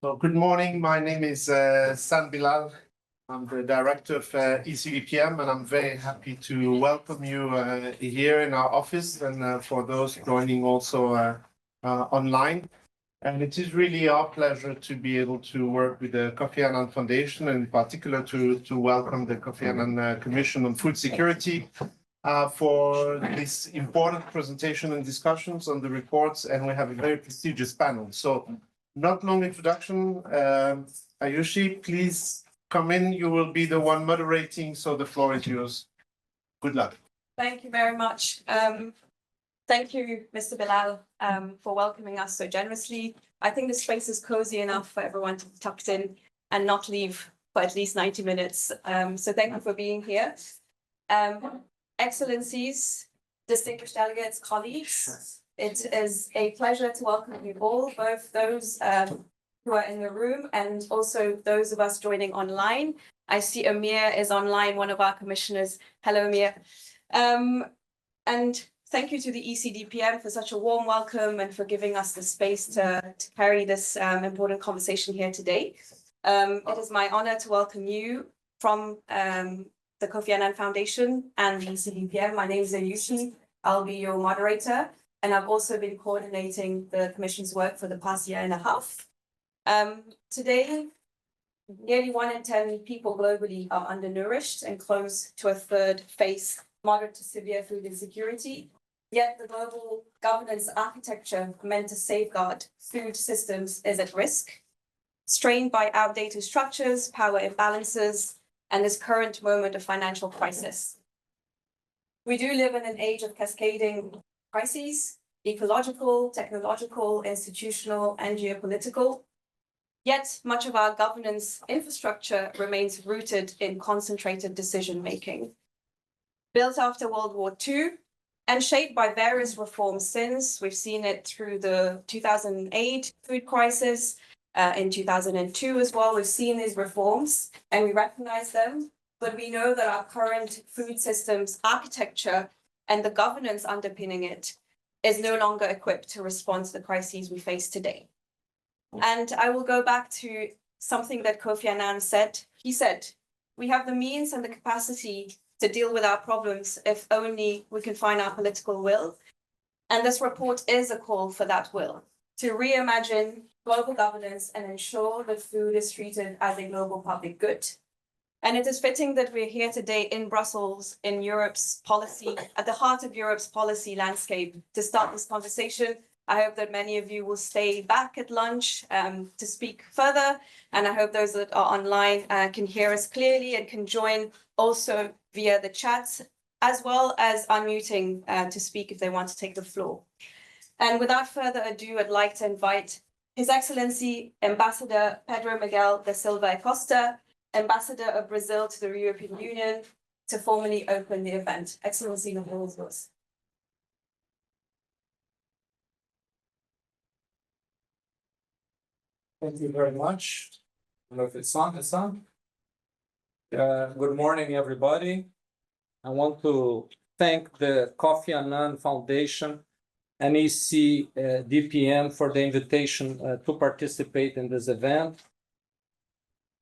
So good morning. My name is Bilal. I'm the director of ECDPM, and I'm very happy to welcome you here in our office and for those joining also online. And it is really our pleasure to be able to work with the Kofi Annan Foundation, and in particular to welcome the Kofi Annan Commission on Food Security for this important presentation and discussions on the reports. And we have a very prestigious panel. So not long introduction. Ayushi, please come in. You will be the one moderating, so the floor is yours. Good luck. Thank you very much. Thank you, Mr. Bilal, for welcoming us so generously. I think the space is cozy enough for everyone to be tucked in and not leave for at least 90 minutes. So thank you for being here. Excellencies, distinguished delegates, colleagues, it is a pleasure to welcome you all, both those who are in the room and also those of us joining online. I see Amir is online, one of our commissioners. Hello, Amir. And thank you to the ECDPM for such a warm welcome and for giving us the space to carry this important conversation here today. It is my honor to welcome you from the Kofi Annan Foundation and the ECDPM. My name is Ayushi. I'll be your moderator. And I've also been coordinating the Commission's work for the past year and a half. Today, nearly 1 in 10 people globally are undernourished and close to a third face moderate to severe food insecurity. Yet the global governance architecture meant to safeguard food systems is at risk, strained by outdated structures, power imbalances, and this current moment of financial crisis. We do live in an age of cascading crises, ecological, technological, institutional, and geopolitical. Yet much of our governance infrastructure remains rooted in concentrated decision-making. Built after World War II and shaped by various reforms since, we've seen it through the 2008 food crisis, in 2002 as well, we've seen these reforms and we recognize them, but we know that our current food systems architecture and the governance underpinning it is no longer equipped to respond to the crises we face today. And I will go back to something that Kofi Annan said. He said, we have the means and the capacity to deal with our problems if only we can find our political will. And this report is a call for that will, to reimagine global governance and ensure that food is treated as a global public good. And it is fitting that we're here today in Brussels, in Europe's policy, at the heart of Europe's policy landscape, to start this conversation. I hope that many of you will stay back at lunch to speak further. And I hope those that are online can hear us clearly and can join also via the chat, as well as unmuting to speak if they want to take the floor. And without further ado, I'd like to invite His Excellency Ambassador Pedro Miguel da Silva Costa, Ambassador of Brazil to the European Union, to formally open the event. Excellency, the floor is yours. Thank you very much. I don't know if it's on. Good morning, everybody. I want to thank the Kofi Annan Foundation and ECDPM for the invitation to participate in this event,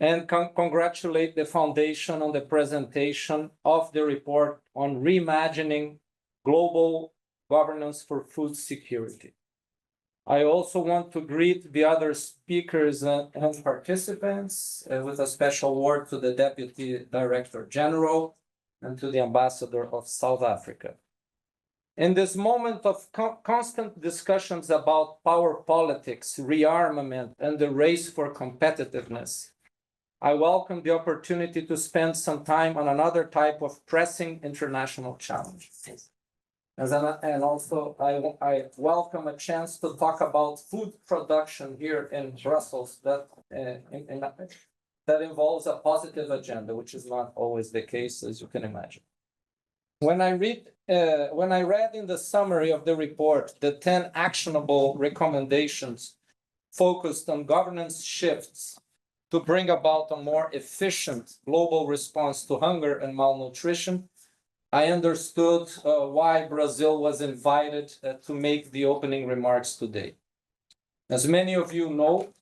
and congratulate the Foundation on the presentation of the report on reimagining global governance for food security. I also want to greet the other speakers and participants with a special word to the Deputy Director General and to the Ambassador of South Africa. In this moment of constant discussions about power politics, rearmament, and the race for competitiveness, I welcome the opportunity to spend some time on another type of pressing international challenge. And also, I welcome a chance to talk about food production here in Brussels that involves a positive agenda, which is not always the case, as you can imagine. When I read in the summary of the report the 10 actionable recommendations focused on governance shifts to bring about a more efficient global response to hunger and malnutrition, I understood why Brazil was invited to make the opening remarks today. As many of you know,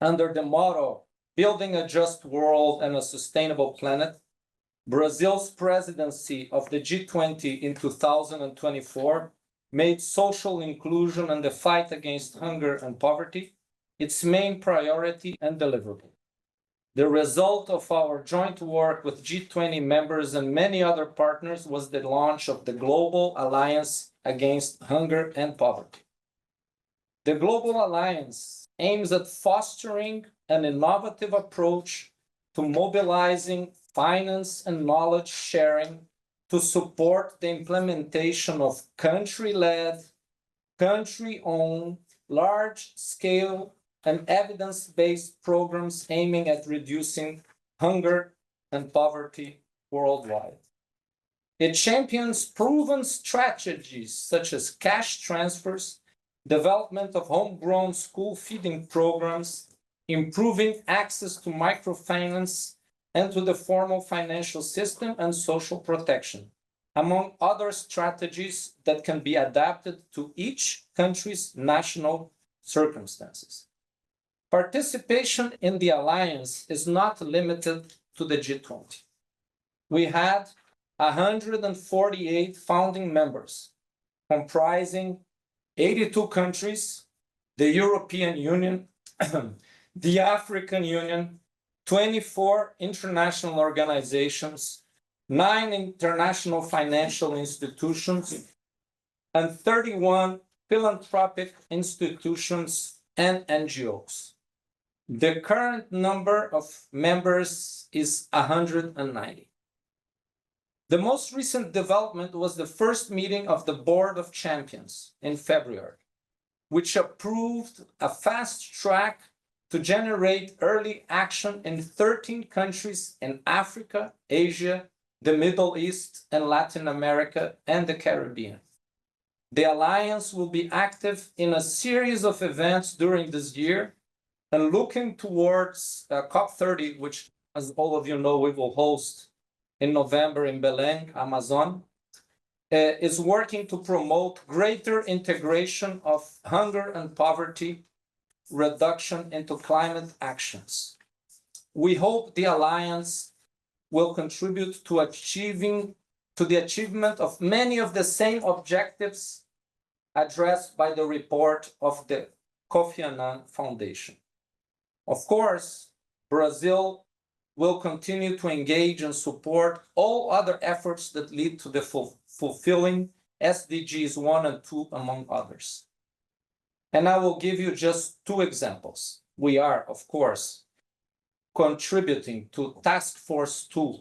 under the motto, Building a Just World and a Sustainable Planet, Brazil's presidency of the G20 in 2024 made social inclusion and the fight against hunger and poverty its main priority and deliverable. The result of our joint work with G20 members and many other partners was the launch of the Global Alliance Against Hunger and Poverty. The Global Alliance aims at fostering an innovative approach to mobilizing finance and knowledge sharing to support the implementation of country-led, country-owned, large-scale and evidence-based programs aiming at reducing hunger and poverty worldwide. It champions proven strategies such as cash transfers, development of homegrown school feeding programs, improving access to microfinance and to the formal financial system and social protection, among other strategies that can be adapted to each country's national circumstances. Participation in the alliance is not limited to the G20. We had 148 founding members, comprising 82 countries, the European Union, the African Union, 24 international organizations, 9 international financial institutions, and 31 philanthropic institutions and NGOs. The current number of members is 190. The most recent development was the first meeting of the Board of Champions in February, which approved a fast track to generate early action in 13 countries in Africa, Asia, the Middle East, and Latin America, and the Caribbean. The Alliance will be active in a series of events during this year and looking towards COP30, which, as all of you know, we will host in November in Belém, Amazon, is working to promote greater integration of hunger and poverty reduction into climate actions. We hope the Alliance will contribute to the achievement of many of the same objectives addressed by the report of the Kofi Annan Foundation. Of course, Brazil will continue to engage and support all other efforts that lead to the fulfilling SDGs 1 and 2, among others. And I will give you just 2 examples. We are, of course, contributing to Task Force 2,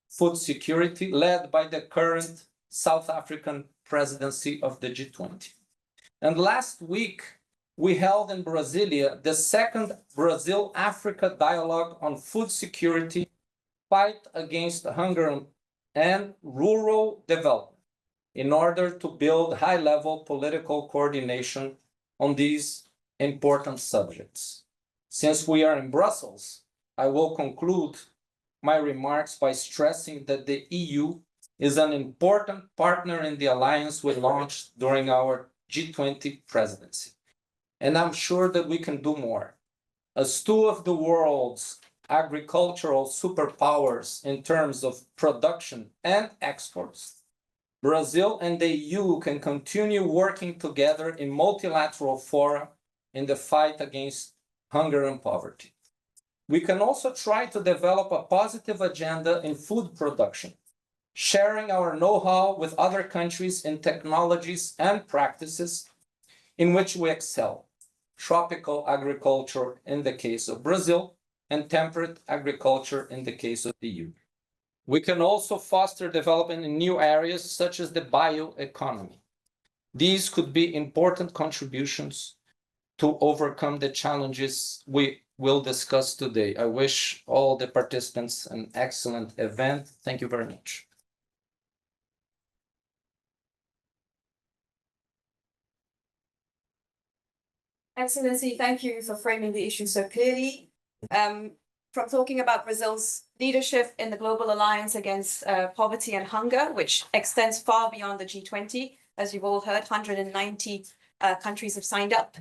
Food Security, led by the current South African presidency of the G20. And last week, we held in Brasilia the second Brazil-Africa Dialogue on Food Security, Fight Against Hunger and Rural Development, in order to build high-level political coordination on these important subjects. Since we are in Brussels, I will conclude my remarks by stressing that the EU is an important partner in the alliance we launched during our G20 presidency. And I'm sure that we can do more. As 2 of the world's agricultural superpowers in terms of production and exports, Brazil and the EU can continue working together in multilateral fora in the fight against hunger and poverty. We can also try to develop a positive agenda in food production, sharing our know-how with other countries in technologies and practices in which we excel. Tropical agriculture in the case of Brazil, and temperate agriculture in the case of the EU. We can also foster development in new areas such as the bioeconomy. These could be important contributions to overcome the challenges we will discuss today. I wish all the participants an excellent event. Thank you very much. Excellency, thank you for framing the issue so clearly. From talking about Brazil's leadership in the Global Alliance Against Poverty and Hunger, which extends far beyond the G20, as you've all heard, 190 countries have signed up.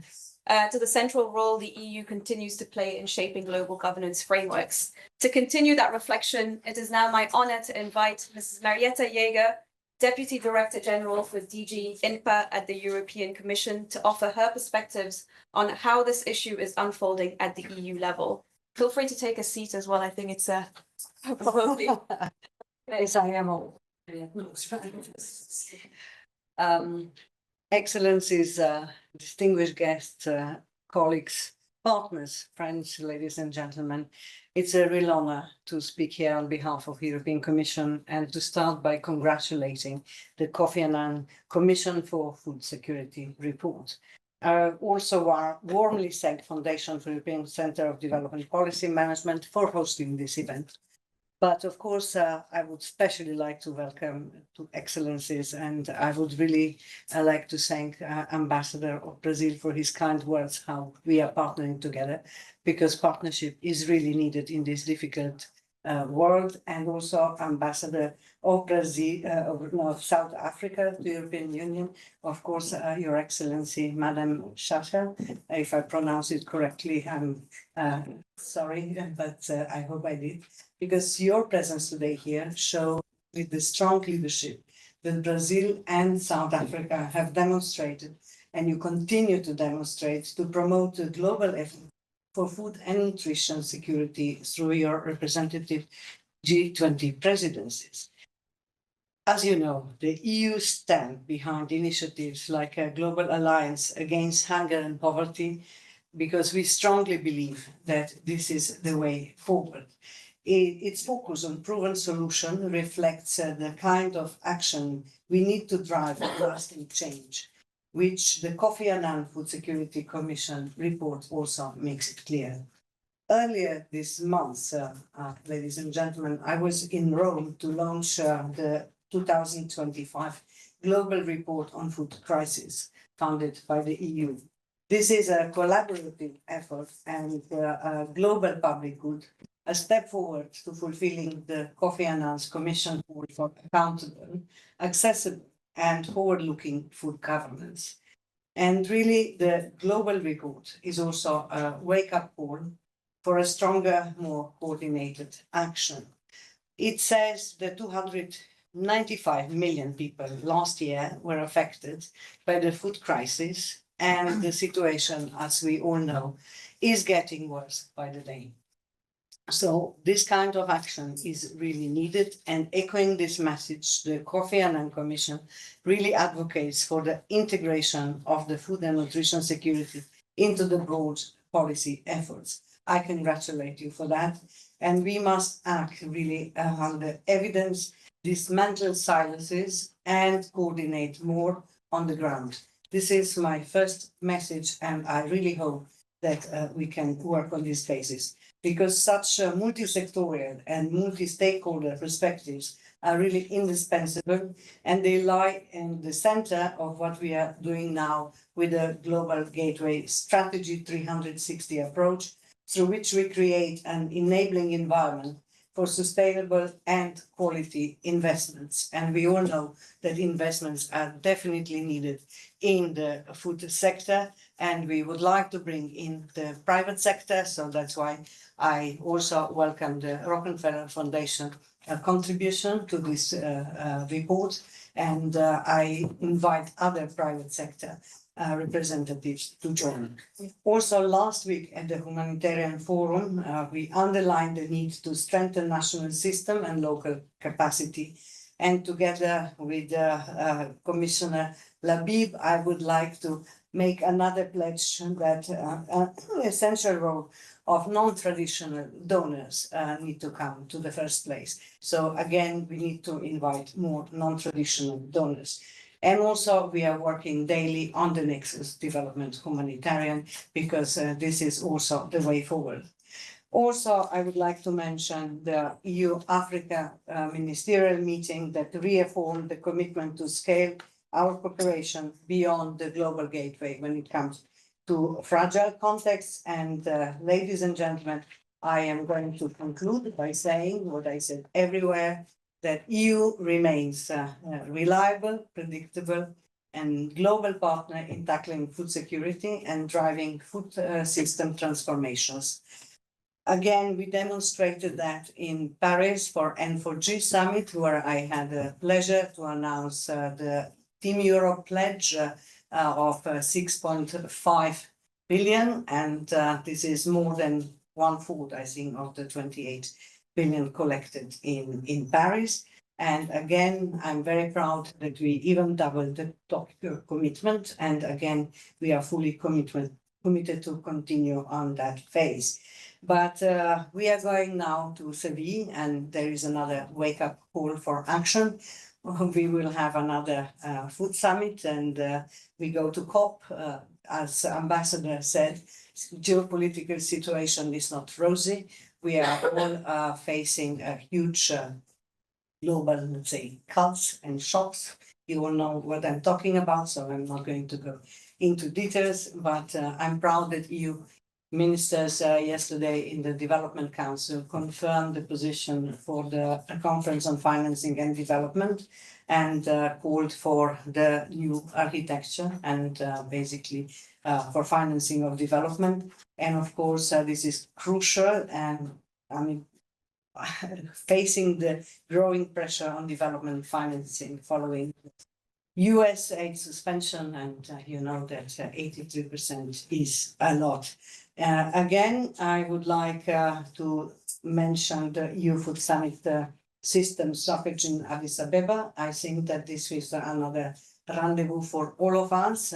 to the central role the EU continues to play in shaping global governance frameworks. To continue that reflection, it is now my honor to invite Mrs. Marjeta Jager, Deputy Director General for DG INTPA at the European Commission, to offer her perspectives on how this issue is unfolding at the EU level. Feel free to take a seat as well. I think it's probably. Yes, I am all. Excellencies, distinguished guests, colleagues, partners, friends, ladies and gentlemen. It's a real honor to speak here on behalf of the European Commission and to start by congratulating the Kofi Annan Commission for Food Security report. Also our warmly thank Foundation for European Centre of Development Policy Management for hosting this event. But of course, I would especially like to welcome to Excellencies, and I would really like to thank Ambassador of Brazil for his kind words, how we are partnering together, because partnership is really needed in this difficult world, and also Ambassador of Brazil, of South Africa, the European Union, of course, Your Excellency, Madam Xasa, if I pronounce it correctly, I'm sorry, but I hope I did. Because your presence today here shows with the strong leadership that Brazil and South Africa have demonstrated, and you continue to demonstrate, to promote the global effort for food and nutrition security through your representative G20 presidencies. As you know, the EU stands behind initiatives like a global alliance against hunger and poverty, because we strongly believe that this is the way forward. Its focus on proven solution reflects the kind of action we need to drive lasting change, which the Kofi Annan Food Security Commission report also makes it clear. Earlier this month, ladies and gentlemen, I was in Rome to launch the 2025 Global Report on Food Crisis, funded by the EU. This is a collaborative effort and a global public good, a step forward to fulfilling the Kofi Annan's Commission call for accountable, accessible, and forward-looking food governance. And really, the global report is also a wake-up call for a stronger, more coordinated action. It says that 295 million people last year were affected by the food crisis, and the situation, as we all know, is getting worse by the day. So this kind of action is really needed, and echoing this message, the Kofi Annan Commission really advocates for the integration of the food and nutrition security into the broad policy efforts. I congratulate you for that, and we must act really on the evidence, dismantle silences, and coordinate more on the ground. This is my first message, and I really hope that we can work on this basis, because such multi-sectorial and multi-stakeholder perspectives are really indispensable, and they lie in the center of what we are doing now with the Global Gateway Strategy 360 approach, through which we create an enabling environment for sustainable and quality investments. And we all know that investments are definitely needed in the food sector, and we would like to bring in the private sector. So that's why I also welcome the Rockefeller Foundation contribution to this report, and I invite other private sector representatives to join. Also, last week at the Humanitarian Forum, we underlined the need to strengthen national system and local capacity. And together with Commissioner Labib, I would like to make another pledge that an essential role of non-traditional donors need to come to the first place. So again, we need to invite more non-traditional donors. And also we are working daily on the Nexus Development Humanitarian, because this is also the way forward. Also, I would like to mention the EU-Africa ministerial meeting that reaffirmed the commitment to scale our cooperation beyond the global gateway when it comes to fragile contexts. And ladies and gentlemen, I am going to conclude by saying what I said everywhere, that EU remains reliable, predictable, and global partner in tackling food security and driving food system transformations. Again, we demonstrated that in Paris for N4G summit, where I had the pleasure to announce the Team Europe pledge of 6.5 billion, and this is more than 1/4, I think, of the 28 billion collected in Paris. And again, I'm very proud that we even doubled the Tokyo commitment, and again, we are fully committed to continue on that phase. But we are going now to Seville, and there is another wake-up call for action. We will have another food summit, and we go to COP. As Ambassador said, geopolitical situation is not rosy. We are all facing a huge global, let's say, cuts and shocks. You all know what I'm talking about, so I'm not going to go into details, but I'm proud that EU ministers yesterday in the Development Council confirmed the position for the Conference on Financing and Development and called for the new architecture and basically for financing of development. And of course, this is crucial, and I mean, facing the growing pressure on development financing following US aid suspension, and you know that 83% is a lot. Again, I would like to mention the EU Food Summit system stoppage in Addis Ababa. I think that this is another rendezvous for all of us,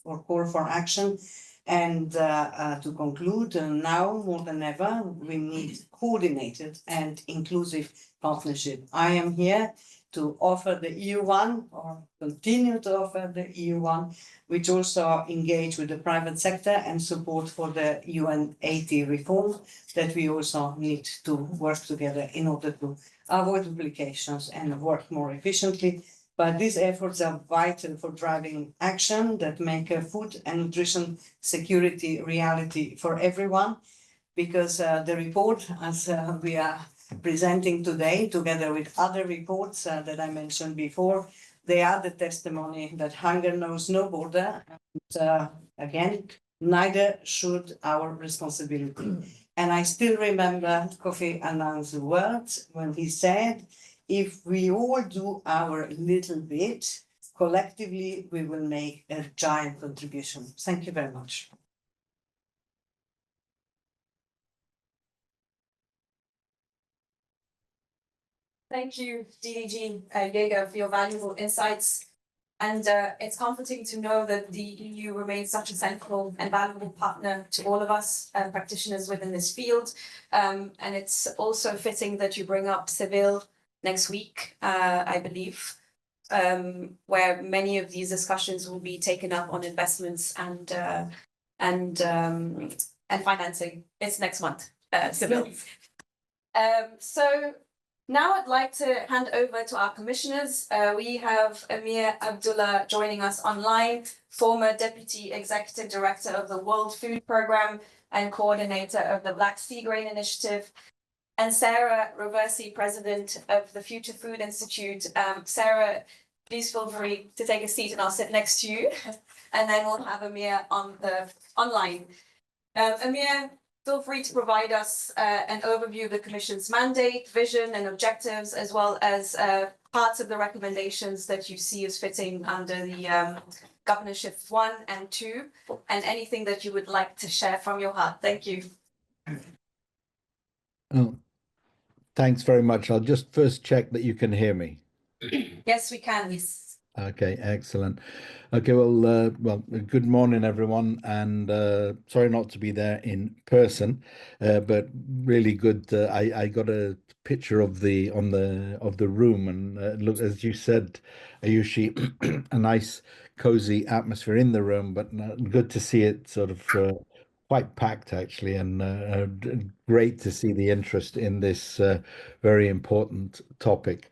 for call for action. And to conclude, now more than ever, we need coordinated and inclusive partnership. I am here to offer the EU one, or continue to offer the EU one, which also engage with the private sector and support for the UN80 reform, that we also need to work together in order to avoid duplications and work more efficiently. But these efforts are vital for driving action that make food and nutrition security reality for everyone, because the report, as we are presenting today, together with other reports that I mentioned before, they are the testimony that hunger knows no border. And again, neither should our responsibility. And I still remember Kofi Annan's words when he said, if we all do our little bit, collectively, we will make a giant contribution. Thank you very much. Thank you, DDG Jager, for your valuable insights. And it's comforting to know that the EU remains such a central and valuable partner to all of us practitioners within this field. And it's also fitting that you bring up Seville next week, I believe, where many of these discussions will be taken up on investments and financing. It's next month, Seville. So now I'd like to hand over to our commissioners. We have Amir Abdulla joining us online, former Deputy Executive Director of the World Food Programme and coordinator of the Black Sea Grain Initiative, and Sara Roversi, President of the Future Food Institute. Sara, please feel free to take a seat and I'll sit next to you. And then we'll have Amir on the online. Amir, feel free to provide us an overview of the Commission's mandate, vision and objectives, as well as parts of the recommendations that you see as fitting under the Governorship 1 and 2, and anything that you would like to share from your heart. Thank you. Oh, thanks very much. I'll just first check that you can hear me. Yes, we can. Yes. Okay, excellent. Okay, well, good morning, everyone, and sorry not to be there in person, but really good. I got a picture of the room, and look, as you said, Ayushi, a nice cozy atmosphere in the room, but good to see it sort of quite packed actually, and great to see the interest in this very important topic.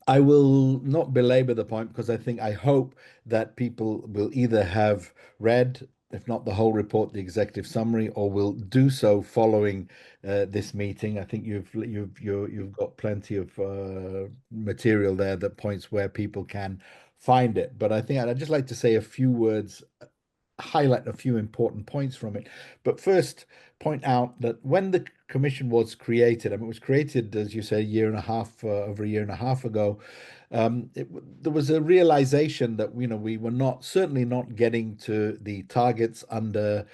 I will not belabor the point because I hope that people will either have read if not the whole report, the executive summary, or will do so following this meeting. I think you've got plenty of material there that points where people can find it. But I think I'd just like to say a few words, highlight a few important points from it. But first, point out that when the commission was created, I mean, it was created, as you say, over a year and a half ago. There was a realization that we were certainly not getting to the targets under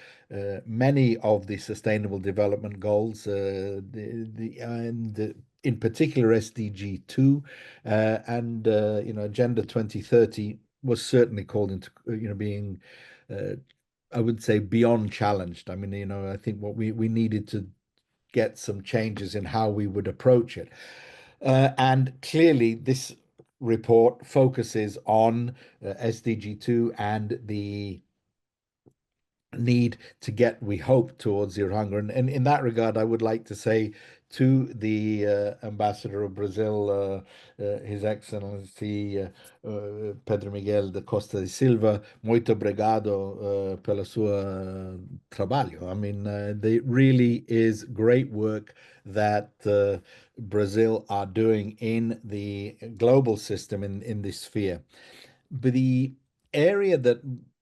many of the Sustainable Development Goals, and in particular SDG 2 and Agenda 2030 was certainly called into being. I would say beyond challenged. I mean, I think what we needed to get some changes in how we would approach it. And clearly, this report focuses on SDG 2 and the need to get, we hope, towards zero hunger. And in that regard, I would like to say to the Ambassador of Brazil, His Excellency Pedro Miguel da Costa de Silva, muito obrigado pela sua trabalho. I mean, there really is great work that Brazil are doing in the global system in this sphere. But the area that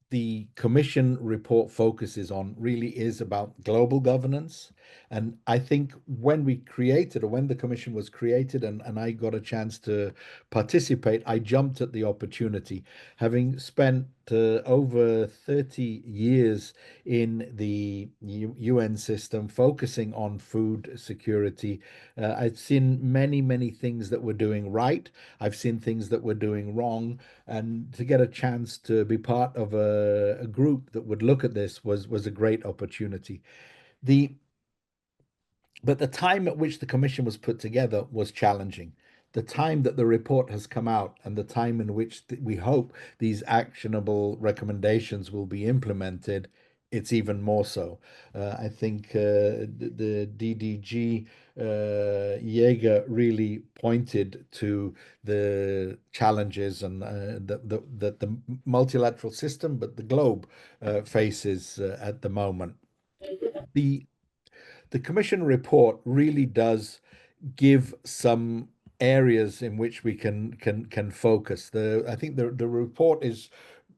the Commission report focuses on really is about global governance. And I think when the Commission was created and I got a chance to participate, I jumped at the opportunity. Having spent over 30 years in the UN system, focusing on food security, I've seen many, many things that we're doing right. I've seen things that we're doing wrong. And to get a chance to be part of a group that would look at this was a great opportunity. But the time at which the commission was put together was challenging. The time that the report has come out and the time in which we hope these actionable recommendations will be implemented, it's even more so. I think the DDG Jager really pointed to the challenges and that the multilateral system, but the globe faces at the moment. The Commission report really does give some areas in which we can focus. I think the report is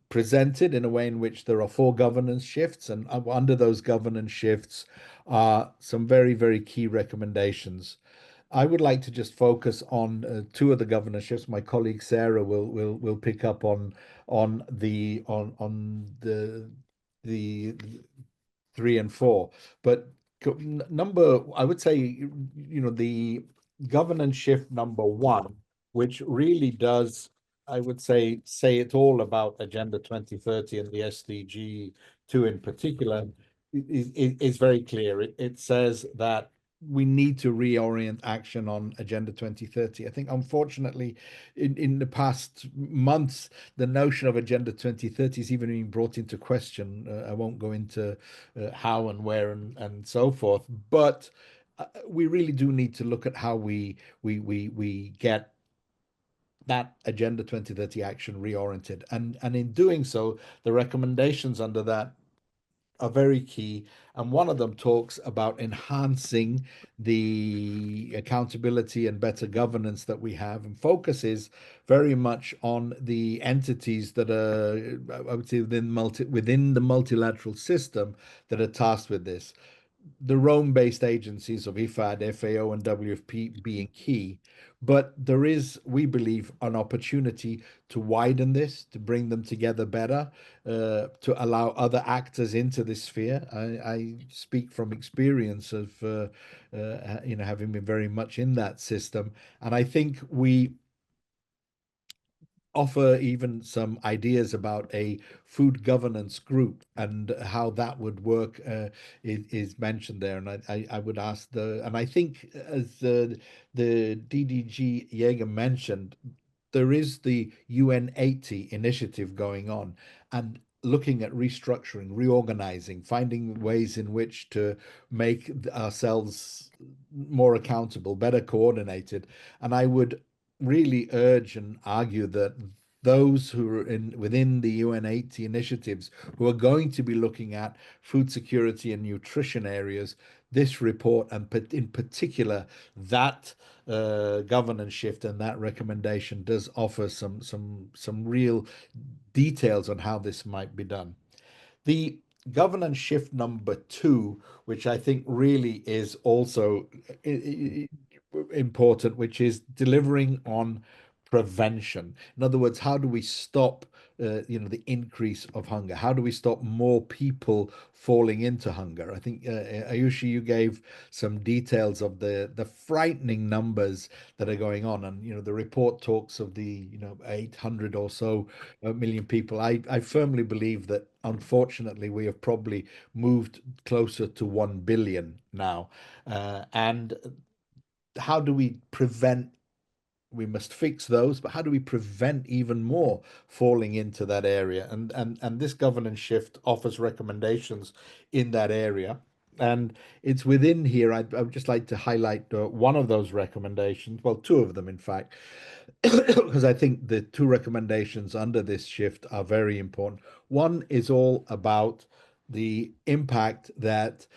presented in a way in which there are 4 governance shifts, and under those governance shifts are some very, very key recommendations. I would like to just focus on 2 of the governance shifts. My colleague Sara will pick up on the 3 and 4, but I would say, the governance shift number 1, which really does, I would say it all about Agenda 2030 and the SDG 2 in particular, is very clear. It says that we need to reorient action on Agenda 2030. I think, unfortunately, in the past months, the notion of Agenda 2030 is even being brought into question. I won't go into how and where and so forth, but we really do need to look at how we get that Agenda 2030 action reoriented. And in doing so, the recommendations under that are very key. And one of them talks about enhancing the accountability and better governance that we have, and focuses very much on the entities that are, I would say, within the multilateral system that are tasked with this. The Rome-based agencies of IFAD, FAO, and WFP being key. But there is, we believe, an opportunity to widen this, to bring them together better, to allow other actors into this sphere. I speak from experience of, having been very much in that system. And I think we offer even some ideas about a food governance group and how that would work is mentioned there. And I would ask and I think, as the DDG Jager mentioned, there is the UN 80 initiative going on, and looking at restructuring, reorganizing, finding ways in which to make ourselves more accountable, better coordinated. And I would really urge and argue that those who are within the UN80 initiatives who are going to be looking at food security and nutrition areas, this report, and in particular that governance shift and that recommendation, does offer some real details on how this might be done. The governance shift number 2, which I think really is also important, which is delivering on prevention. In other words, how do we stop the increase of hunger? How do we stop more people falling into hunger? I think Ayushi, you gave some details of the frightening numbers that are going on, and the report talks of the 800 or so million people. I firmly believe that unfortunately we have probably moved closer to 1 billion now, and how do we prevent? We must fix those, but how do we prevent even more falling into that area? And this governance shift offers recommendations in that area. And it's within here, I would just like to highlight one of those recommendations, well, 2 of them, in fact, because I think the 2 recommendations under this shift are very important. One is all about the impact that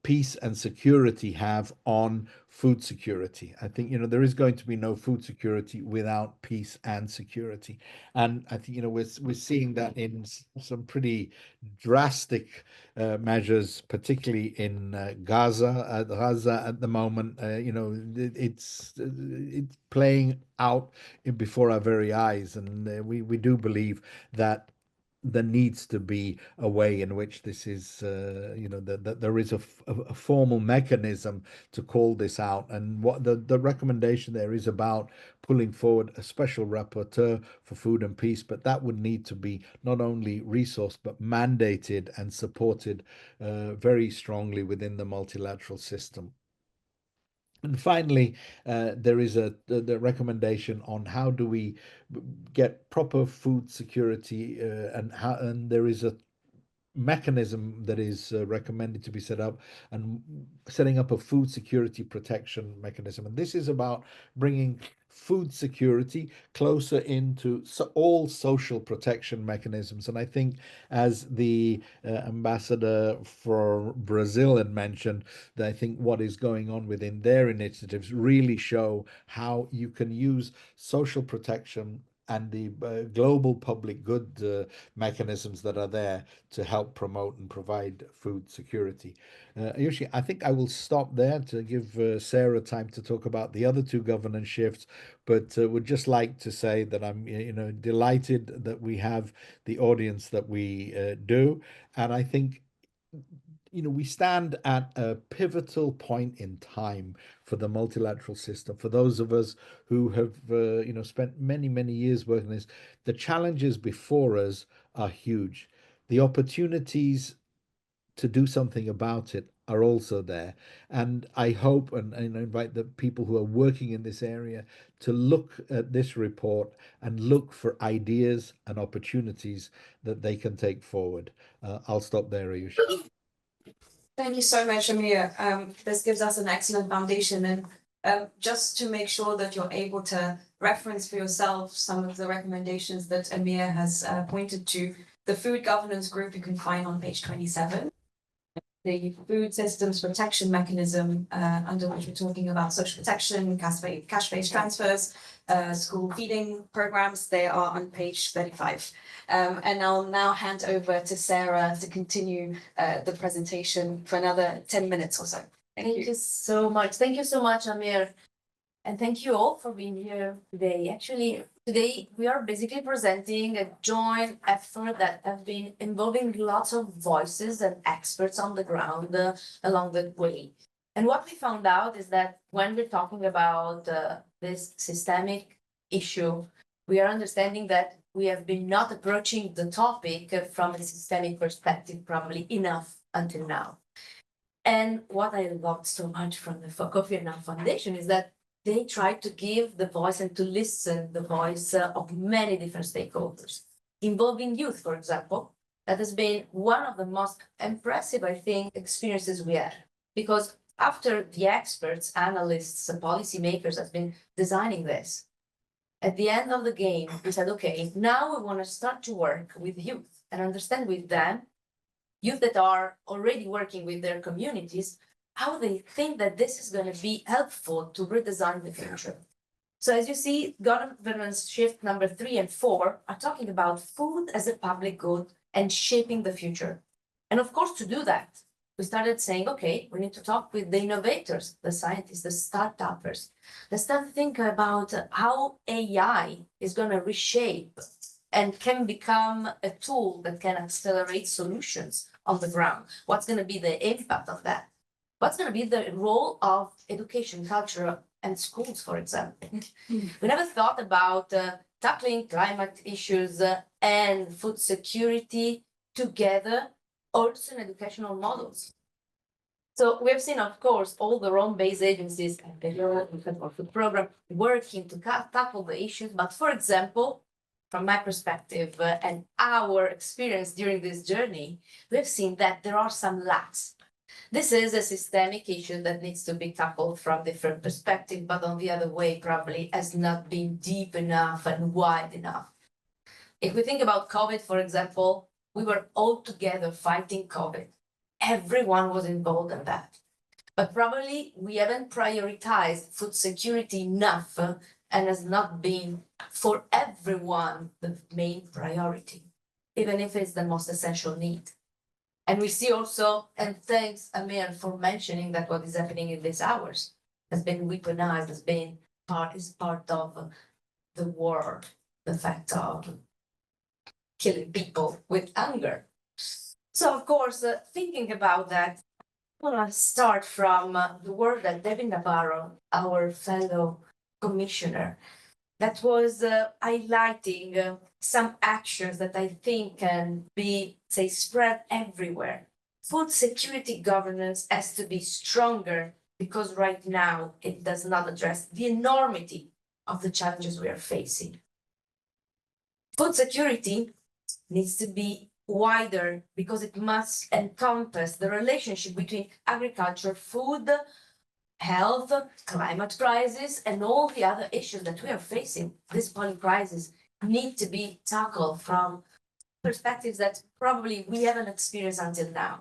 peace and security have on food security. I think there is going to be no food security without peace and security, and I think we're seeing that in some pretty drastic measures, particularly in Gaza at the moment. It's playing out before our very eyes, and we do believe that there needs to be a way in which this is, that there is a formal mechanism to call this out. And what the recommendation there is about pulling forward a special rapporteur for food and peace, but that would need to be not only resourced, but mandated and supported very strongly within the multilateral system. And finally, there is the recommendation on how do we get proper food security, and there is a mechanism that is recommended to be set up, and setting up a food security protection mechanism. And this is about bringing food security closer into all social protection mechanisms. And I think, as the ambassador for Brazil had mentioned, that I think what is going on within their initiatives really show how you can use social protection and the global public good mechanisms that are there to help promote and provide food security. Ayushi, I think I will stop there to give Sara time to talk about the other 2 governance shifts, but would just like to say that I'm delighted that we have the audience that we do, and I think we stand at a pivotal point in time for the multilateral system. For those of us who have, spent many years working this, the challenges before us are huge. The opportunities to do something about it are also there. And I hope and invite the people who are working in this area to look at this report and look for ideas and opportunities that they can take forward. I'll stop there, Ayushi. Thank you so much, Amir. This gives us an excellent foundation, and just to make sure that you're able to reference for yourself some of the recommendations that Amir has pointed to, the food governance group you can find on page 27. The food systems protection mechanism, under which we're talking about social protection, cash-based transfers, school feeding programs, they are on page 35. And I'll now hand over to Sara to continue the presentation for another 10 minutes or so. Thank you so much. Thank you so much, Amir. And thank you all for being here today. Actually, today we are basically presenting a joint effort that has been involving lots of voices and experts on the ground along the way. And what we found out is that when we're talking about this systemic issue, we are understanding that we have been not approaching the topic from a systemic perspective probably enough until now. And what I loved so much from the Kofi Annan Foundation is that they try to give the voice and to listen the voice of many different stakeholders, involving youth, for example. That has been one of the most impressive, I think, experiences we had, because after the experts, analysts, and policymakers have been designing this, At the end of the game, we said, okay, now we want to start to work with youth and understand with them, youth that are already working with their communities, how they think that this is going to be helpful to redesign the future. So as you see, governance shift number 3 and 4 are talking about food as a public good and shaping the future. And of course, to do that, we started saying, okay, we need to talk with the innovators, the scientists, the startuppers. Let's start to think about how AI is going to reshape and can become a tool that can accelerate solutions on the ground. What's going to be the impact of that? What's going to be the role of education, culture, and schools, for example? We never thought about tackling climate issues and food security together, also in educational models. So we have seen, of course, all the Rome-based agencies and Pedro, the food program, working to tackle the issues. But for example, from my perspective and our experience during this journey, we've seen that there are some lacks. This is a systemic issue that needs to be tackled from different perspectives, but on the other way, probably has not been deep enough and wide enough. If we think about COVID, for example, we were all together fighting COVID. Everyone was involved in that. But probably we haven't prioritized food security enough and has not been for everyone the main priority, even if it's the most essential need. And we see also, and thanks Amir for mentioning that what is happening in these hours has been weaponized, is part of the war, the fact of killing people with anger. So of course, thinking about that, I want to start from the work that David Navarro, our fellow commissioner, that was highlighting some actions that I think can be, say, spread everywhere. Food security governance has to be stronger because right now it does not address the enormity of the challenges we are facing. Food security needs to be wider because it must encompass the relationship between agriculture, food, health, climate crisis, and all the other issues that we are facing. This pollen crisis need to be tackled from perspectives that probably we haven't experienced until now.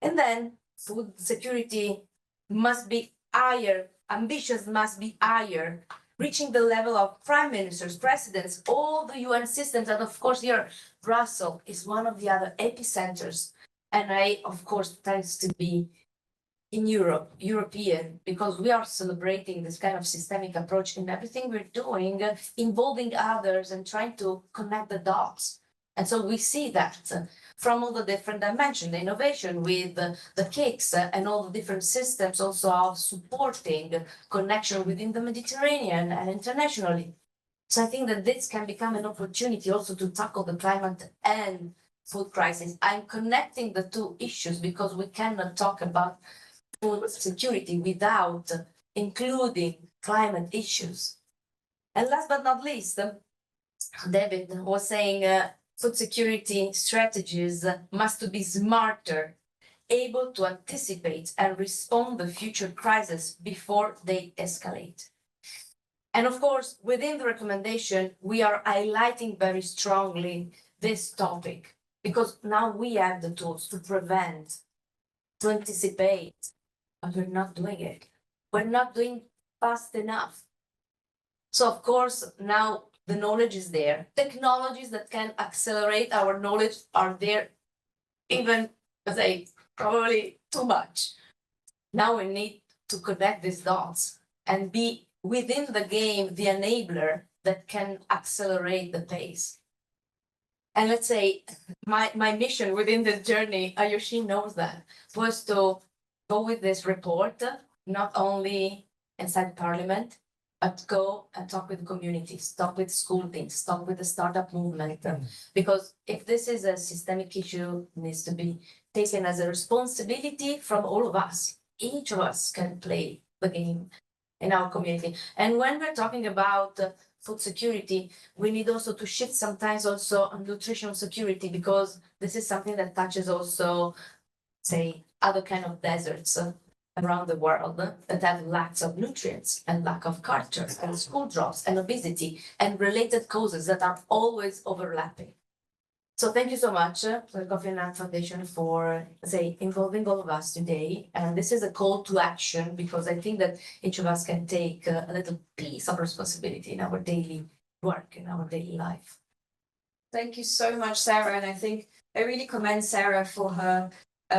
And then food security must be higher, ambitions must be higher, reaching the level of prime ministers, presidents, all the UN systems, and of course here, Brussels is one of the other epicenters. And I, of course, thanks to be in Europe, European, because we are celebrating this kind of systemic approach in everything we're doing, involving others and trying to connect the dots. And so we see that from all the different dimensions, the innovation with the kicks and all the different systems also of supporting connection within the Mediterranean and internationally. So I think that this can become an opportunity also to tackle the climate and food crisis. I'm connecting the two issues because we cannot talk about food security without including climate issues. And last but not least, David was saying food security strategies must be smarter, able to anticipate and respond to future crises before they escalate. And of course, within the recommendation, we are highlighting very strongly this topic because now we have the tools to prevent, to anticipate, but we're not doing it. We're not doing fast enough. So of course, now the knowledge is there. Technologies that can accelerate our knowledge are there, even if they probably too much. Now we need to connect these dots and be within the game, the enabler that can accelerate the pace. And let's say my mission within this journey, Ayoshi knows that, was to go with this report, not only inside Parliament, but go and talk with communities, talk with school teams, talk with the startup movement. Because if this is a systemic issue, it needs to be taken as a responsibility from all of us. Each of us can play the game in our community. And when we're talking about food security, we need also to shift sometimes also on nutritional security, because this is something that touches also, say, other kind of deserts. around the world that have lacks of nutrients and lack of culture and school drops and obesity and related causes that are always overlapping. So thank you so much to the Kofi Annan Foundation for, involving all of us today. And this is a call to action because I think that each of us can take a little piece of responsibility in our daily work, in our daily life. Thank you so much, Sara. And I think I really commend Sara for her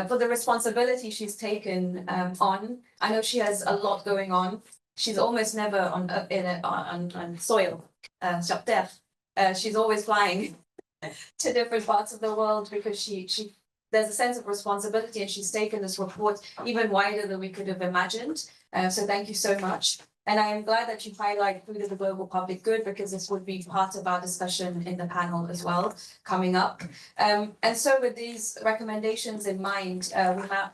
for the responsibility she's taken on. I know she has a lot going on. She's almost never on soil, sur terre. She's always flying to different parts of the world because she there's a sense of responsibility, and she's taken this report even wider than we could have imagined. So thank you so much. And I am glad that you highlight food as a global public good, because this would be part of our discussion in the panel as well coming up. And so with these recommendations in mind,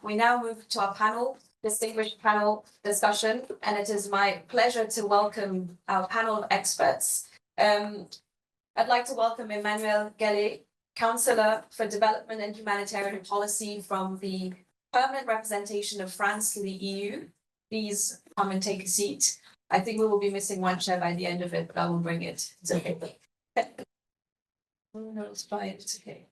we now move to our panel, distinguished panel discussion, and it is my pleasure to welcome our panel of experts. I'd like to welcome Emmanuel Gallet, Councillor for Development and Humanitarian Policy from the Permanent Representation of France to the EU. Please come and take a seat. I think we will be missing one chair by the end of it, but I will bring it. It's okay. No, it's fine. It's okay.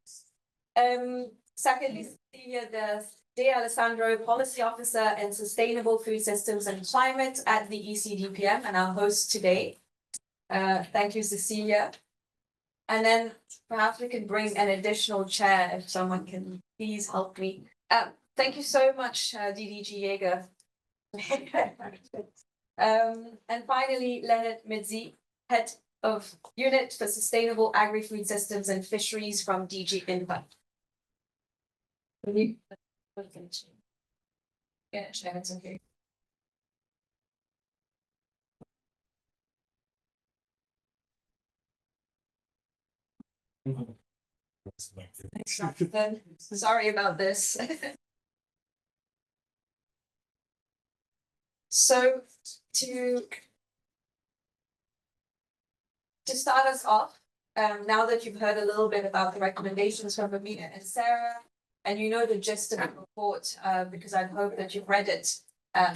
Secondly, Cecilia De Alessandro, Policy Officer in Sustainable Food Systems and Climate at the ECDPM, and our host today. Thank you, Cecilia. And then perhaps we can bring an additional chair if someone can please help me. Thank you so much, DDG Jager. And finally, Leonard Mizzi, Head of Unit for Sustainable Agri-food Systems and Fisheries from DG INTPA. Yeah, chair, it's okay. Sorry about this. So to start us off, now that you've heard a little bit about the recommendations from Amir and Sara, and you know the gist of the report, because I hope that you've read it,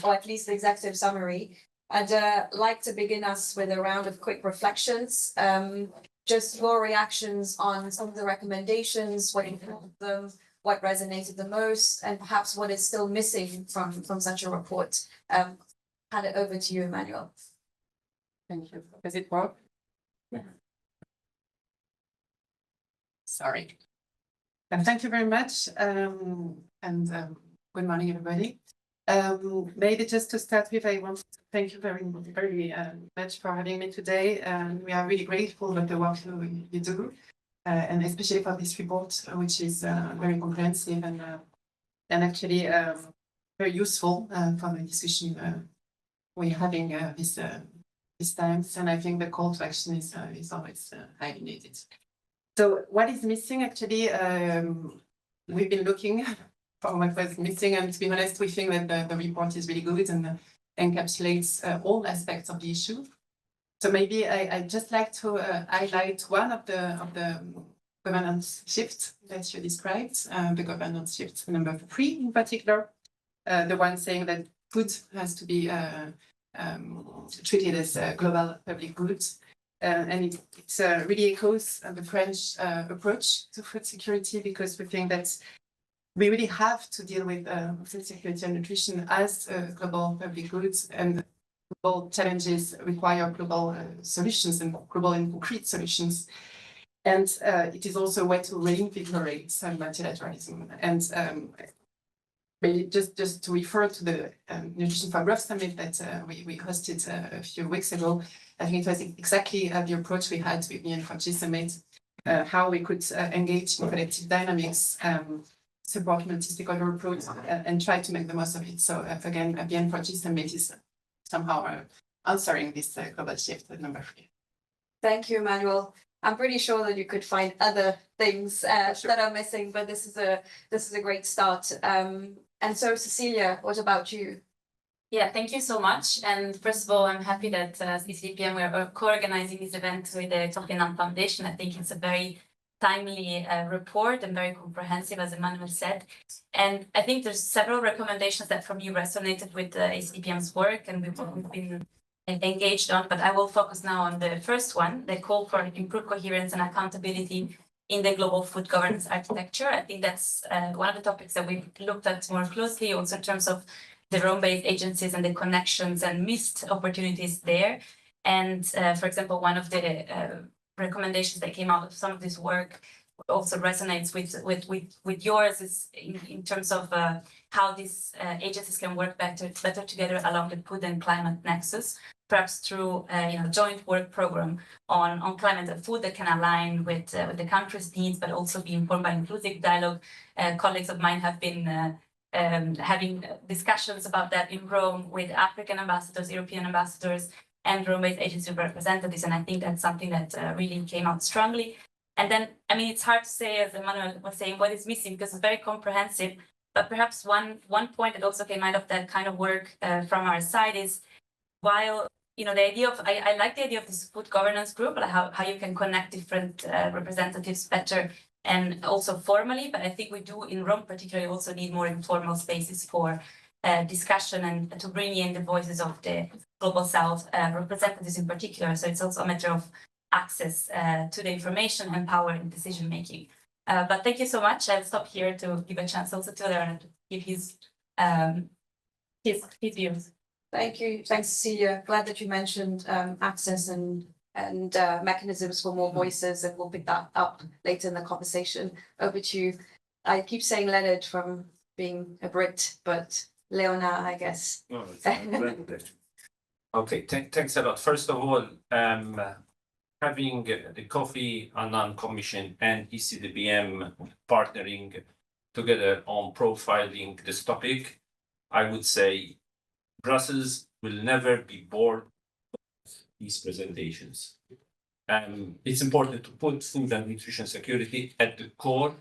or at least the executive summary, I'd like to begin us with a round of quick reflections. Just your reactions on some of the recommendations, what informed them, what resonated the most, and perhaps what is still missing from such a report. Hand it over to you, Emmanuel. Thank you. Does it work? Yeah. Sorry. And thank you very much. Good morning, everybody. Maybe just to start with, I want to thank you very much for having me today. We are really grateful for the work you do, and especially for this report, which is very comprehensive and actually very useful for the discussion we're having these times. And I think the call to action is always highly needed. So what is missing? Actually, we've been looking for what was missing, and to be honest, we think that the report is really good and encapsulates all aspects of the issue. So maybe I'd just like to highlight one of the governance shifts that you described, the governance shift number 3 in particular, the one saying that food has to be treated as a global public good. And it really echoes the French approach to food security, because we think that we really have to deal with food security and nutrition as a global public good, and global challenges require global solutions and global and concrete solutions. And it is also a way to reinvigorate some multilateralism. And maybe just to refer to the Nutrition for Growth Summit that we hosted a few weeks ago, I think it was exactly the approach we had with the BN4G Summit, how we could engage in collective dynamics, support multi-stakeholder approach, and try to make the most of it. So again, the BN4G Summit is somehow answering this global shift at number 3. Thank you, Emmanuel. I'm pretty sure that you could find other things that are missing, but this is a great start. And so, Cecilia, what about you? Yeah, thank you so much. And first of all, I'm happy that ECDPM we are co-organizing this event with the Kofi Annan Foundation. I think it's a very timely report and very comprehensive, as Emmanuel said. And I think there's several recommendations that from you resonated with the ECDPM's work and we've been engaged on, but I will focus now on the first one, the call for improved coherence and accountability in the global food governance architecture. I think that's one of the topics that we've looked at more closely, also in terms of the Rome-based agencies and the connections and missed opportunities there. And for example, one of the recommendations that came out of some of this work also resonates with yours is in terms of how these agencies can work better together along the food and climate nexus, perhaps through joint work program on climate and food that can align with the country's needs, but also be informed by inclusive dialogue. Colleagues of mine have been having discussions about that in Rome with African ambassadors, European ambassadors, and Rome-based agency representatives, and I think that's something that really came out strongly. And then, I mean, it's hard to say, as Emmanuel was saying, what is missing, because it's very comprehensive, but perhaps one point that also came out of that kind of work from our side is, while, the idea of, I like the idea of this food governance group, like how you can connect different representatives better and also formally, but I think we do in Rome particularly also need more informal spaces for discussion and to bring in the voices of the Global South representatives in particular. So it's also a matter of access to the information and power in decision making. But thank you so much. I'll stop here to give a chance also to Leonard to give his views. Thank you. Thanks, Cecilia. Glad that you mentioned access and mechanisms for more voices, and we'll pick that up later in the conversation. Over to you. I keep saying Leonard from being a Brit, but Leonard, I guess. No, okay, thanks a lot. First of all, having the Kofi Annan Commission and ECDPM partnering together on profiling this topic, I would say Brussels will never be bored of these presentations. It's important to put food and nutrition security at the core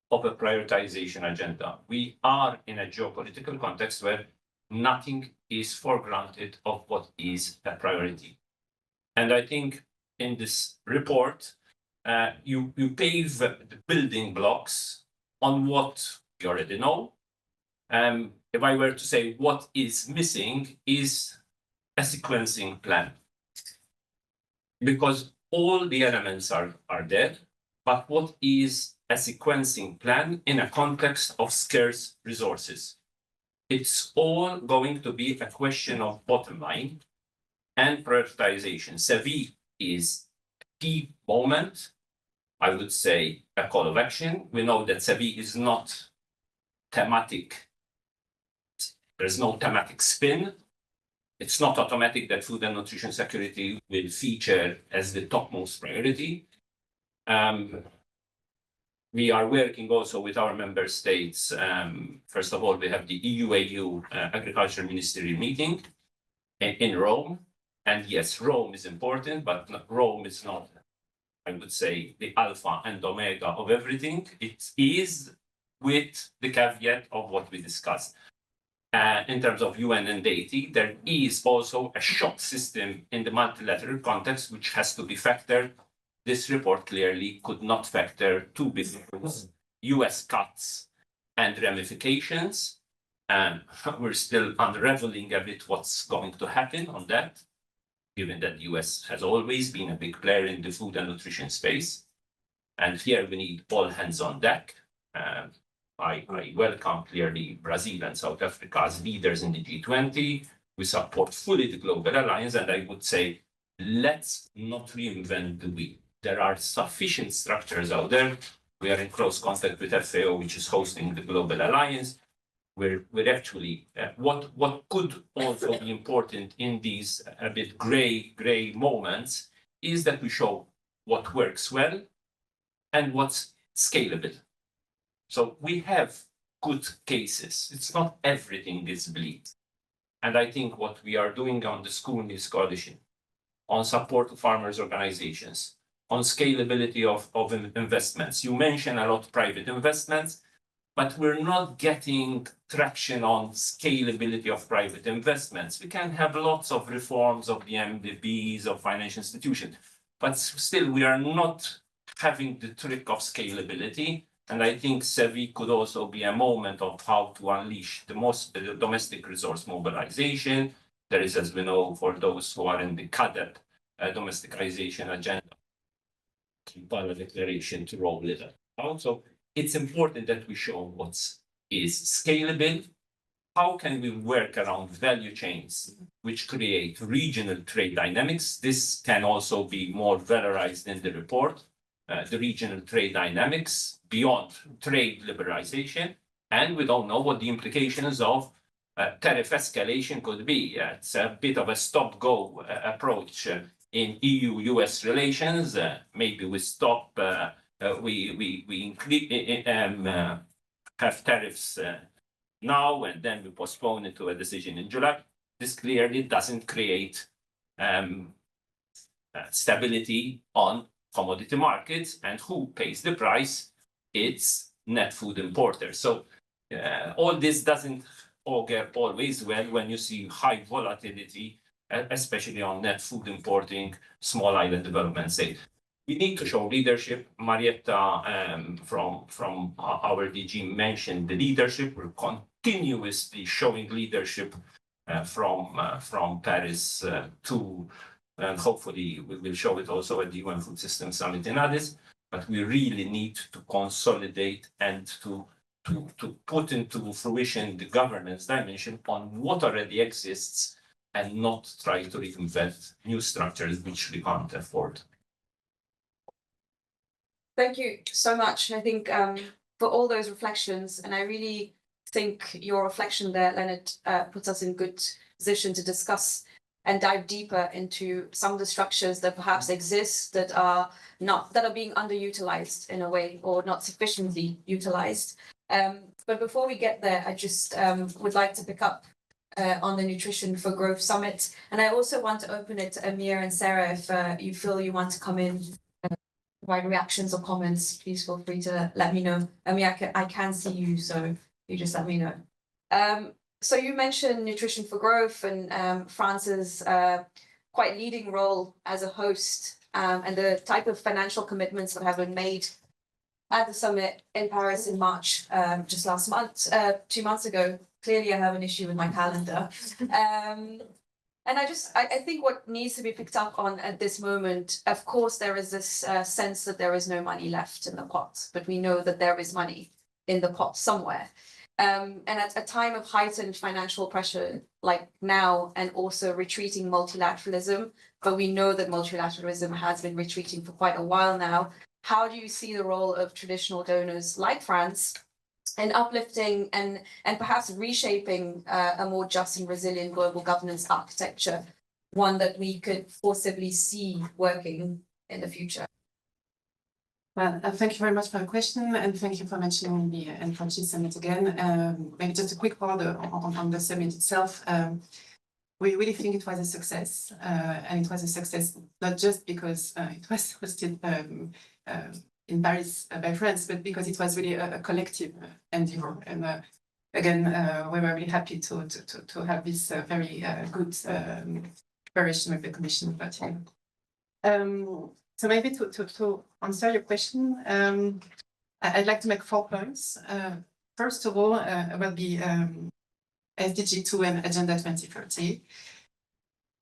of a prioritization agenda. We are in a geopolitical context where nothing is for granted of what is a priority. And I think in this report, you pave the building blocks on what you already know. If I were to say what is missing is a sequencing plan. Because all the elements are there, but what is a sequencing plan in a context of scarce resources? It's all going to be a question of bottom line and prioritization. SAVI is a key moment, I would say a call of action. We know that SAVI is not thematic. There's no thematic spin. It's not automatic that food and nutrition security will feature as the topmost priority. We are working also with our member states. First of all, we have the EU-AU Agriculture Ministry meeting in Rome. And yes, Rome is important, but Rome is not, I would say, the alpha and omega of everything. It is with the caveat of what we discussed. In terms of UN and deity, there is also a shock system in the multilateral context, which has to be factored. This report clearly could not factor two big things, US cuts and ramifications. And we're still unraveling a bit what's going to happen on that, given that the US has always been a big player in the food and nutrition space. And here we need all hands on deck. I welcome clearly Brazil and South Africa as leaders in the G20. We support fully the Global Alliance, and I would say, let's not reinvent the wheel. There are sufficient structures out there. We are in close contact with FAO, which is hosting the Global Alliance. We're actually, what could also be important in these a bit gray moments is that we show what works well and what's scalable. So we have good cases. It's not everything is bleed. And I think what we are doing on the Schoolmeals Coalition, on support to farmers' organizations, on scalability of investments. You mentioned a lot of private investments, but we're not getting traction on scalability of private investments. We can have lots of reforms of the MDBs, of financial institutions, but still we are not having the trick of scalability. And I think SEVI could also be a moment of how to unleash the most domestic resource mobilization. There is, as we know, for those who are in the CADEP domesticization agenda, Kampala declaration to roll it out. So it's important that we show what is scalable. How can we work around value chains which create regional trade dynamics? This can also be more valorized in the report. The regional trade dynamics beyond trade liberalization, and we don't know what the implications of tariff escalation could be. It's a bit of a stop-go approach in EU-US relations. Maybe we stop, we have tariffs now, and then we postpone it to a decision in July. This clearly doesn't create stability on commodity markets, and who pays the price? It's net food importers. So all this doesn't augur always well when you see high volatility, especially on net food importing small island development state. We need to show leadership. Marjeta from our DG mentioned the leadership. We're continuously showing leadership from Paris to, and hopefully we will show it also at the UN Food System Summit in Addis. But we really need to consolidate and to put into fruition the governance dimension on what already exists, and not try to reinvent new structures which we can't afford. Thank you so much. I think for all those reflections, and I really think your reflection there, Leonard, puts us in good position to discuss and dive deeper into some of the structures that perhaps exist that are being underutilized in a way, or not sufficiently utilized. But before we get there, I just would like to pick up on the Nutrition for Growth Summit. And I also want to open it to Amir and Sara. If you feel you want to come in, provide reactions or comments, please feel free to let me know. Amir, I can see you, so you just let me know. So you mentioned Nutrition for Growth and France's quite leading role as a host, and the type of financial commitments that have been made at the summit in Paris in March, just last month, 2 months ago. Clearly, I have an issue with my calendar. And I think what needs to be picked up on at this moment, of course, there is this sense that there is no money left in the pot, but we know that there is money in the pot somewhere. And at a time of heightened financial pressure like now, and also retreating multilateralism, but we know that multilateralism has been retreating for quite a while now. How do you see the role of traditional donors like France in uplifting and perhaps reshaping a more just and resilient global governance architecture, one that we could forcibly see working in the future? Well, thank you very much for the question, and thank you for mentioning the N4G Summit again. Maybe just a quick word on the summit itself. We really think it was a success, and it was a success not just because it was hosted in Paris by France, but because it was really a collective endeavor. And again, we were really happy to have this very good preparation with the Commission. But so maybe to answer your question, I'd like to make 4 points. First of all, about the SDG 2 and Agenda 2030.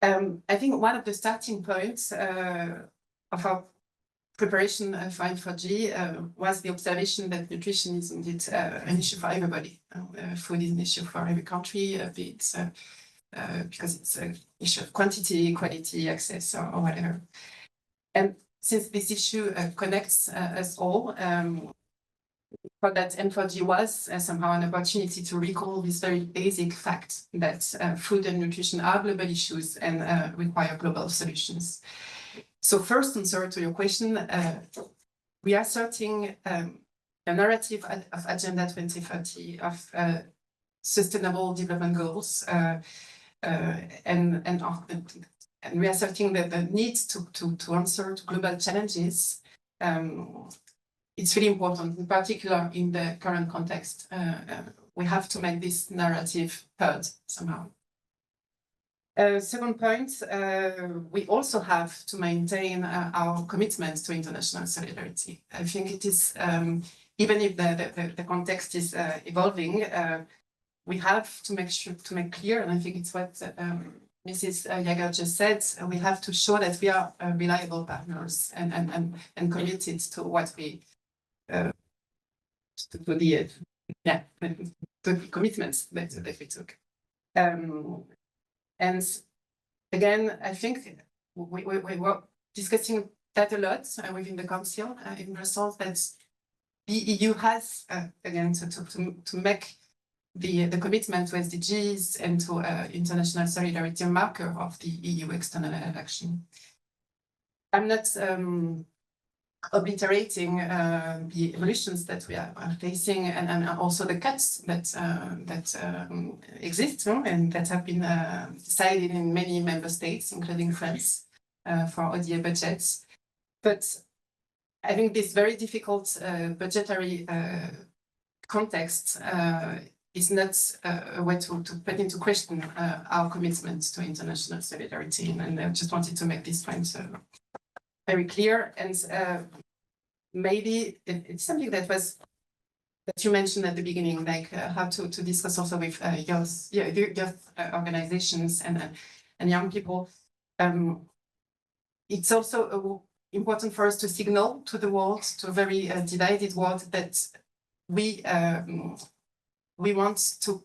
I think one of the starting points of our preparation for N4G was the observation that nutrition is indeed an issue for everybody. Food is an issue for every country, be it because it's an issue of quantity, quality, access, or whatever. And since this issue connects us all, for that N4G was somehow an opportunity to recall this very basic fact that food and nutrition are global issues and require global solutions. So first answer to your question, we are asserting a narrative of Agenda 2030 of sustainable development goals, and we are asserting that the need to answer to global challenges. It's really important, in particular in the current context. We have to make this narrative heard somehow. Second point, we also have to maintain our commitment to international solidarity. I think it is, even if the context is evolving, we have to make clear, and I think it's what Mrs. Jager just said, we have to show that we are reliable partners and committed to what we to the commitments that we took. And again, I think we were discussing that a lot within the Council in Brussels, that the EU has, again, to make the commitment to SDGs and to international solidarity a marker of the EU external action. I'm not obliterating the evolutions that we are facing and also the cuts that exist and that have been decided in many member states, including France, for ODA budgets. But I think this very difficult budgetary context is not a way to put into question our commitment to international solidarity. And I just wanted to make this point very clear. And maybe it's something that you mentioned at the beginning, like how to discuss also with youth organizations and young people. It's also important for us to signal to the world, to a very divided world, that we want to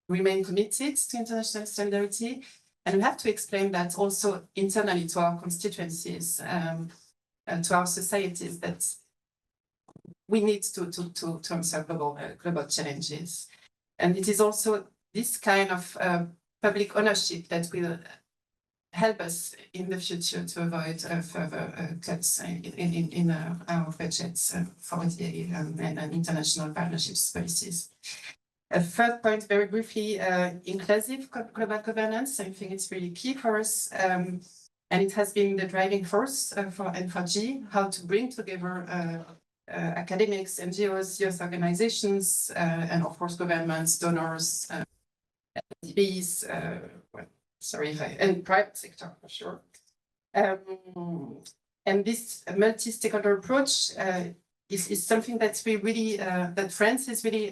remain committed to international solidarity, and we have to explain that also internally to our constituencies and to our societies, that we need to answer global challenges. And it is also this kind of public ownership that will help us in the future to avoid further cuts in our budgets for the and international partnerships policies. A third point, very briefly, inclusive global governance. I think it's really key for us, and it has been the driving force for N4G, how to bring together academics, NGOs, youth organizations, and of course governments, donors, LDBs, and private sector for sure. And this multi-stakeholder approach is something that we really, that France is really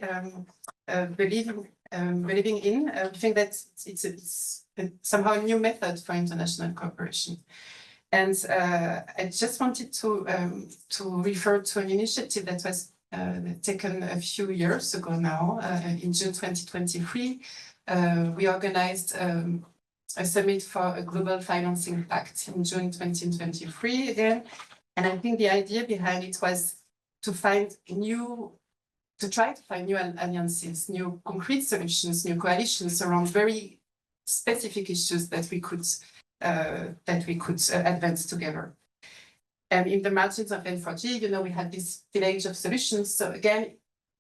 believing in. I think that it's somehow a new method for international cooperation. And I just wanted to refer to an initiative that was taken a few years ago now. In June 2023, we organized a summit for a global financing pact in June 2023 again. And I think the idea behind it was to try to find new alliances, new concrete solutions, new coalitions around very specific issues that we could advance together. And in the margins of N4G, we had this village of solutions. So again,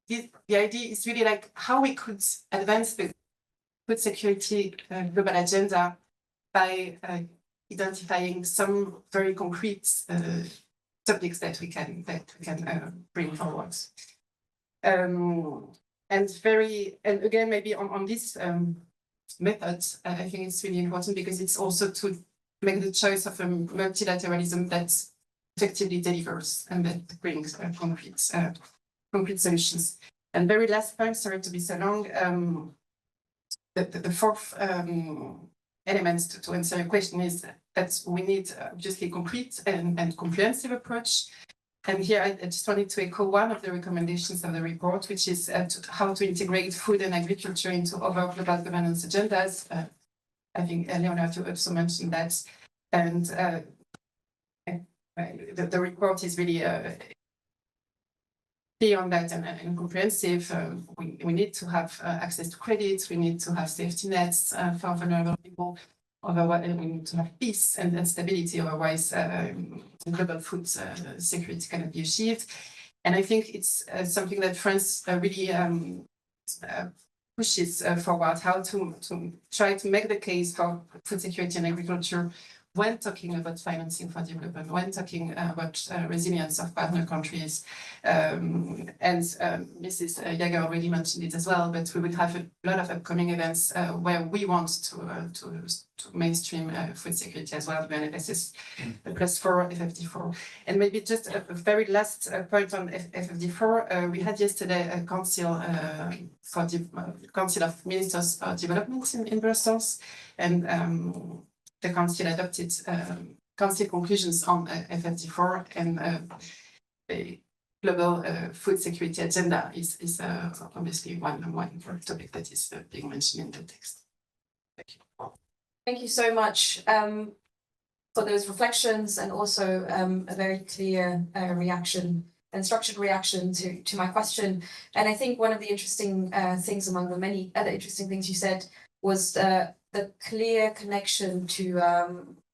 the idea is really like how we could advance the food security global agenda by identifying some very concrete topics that we can bring forward. And again, maybe on this method, I think it's really important because it's also to make the choice of a multilateralism that effectively delivers and that brings concrete solutions. And very last point, sorry to be so long, the fourth element to answer your question is that we need obviously concrete and comprehensive approach. And here I just wanted to echo one of the recommendations of the report, which is how to integrate food and agriculture into other global governance agendas. I think Leonard, you also mentioned that. And the report is really clear on that and comprehensive. We need to have access to credit. We need to have safety nets for vulnerable people. Otherwise, we need to have peace and stability. Otherwise, global food security cannot be achieved. And I think it's something that France really pushes forward, how to try to make the case for food security and agriculture when talking about financing for development, when talking about resilience of partner countries, and Mrs. Jager already mentioned it as well, but we will have a lot of upcoming events where we want to mainstream food security as well, UNFSS +4, FFD4. And maybe just a very last point on FFD4, we had yesterday a council Council of Ministers for Development in Brussels, and the council adopted council conclusions on FFD4, and the global food security agenda is obviously one topic that is being mentioned in the text. Thank you. Thank you so much for those reflections, and also a very clear reaction and structured reaction to my question. And I think one of the interesting things among the many other interesting things you said was the clear connection to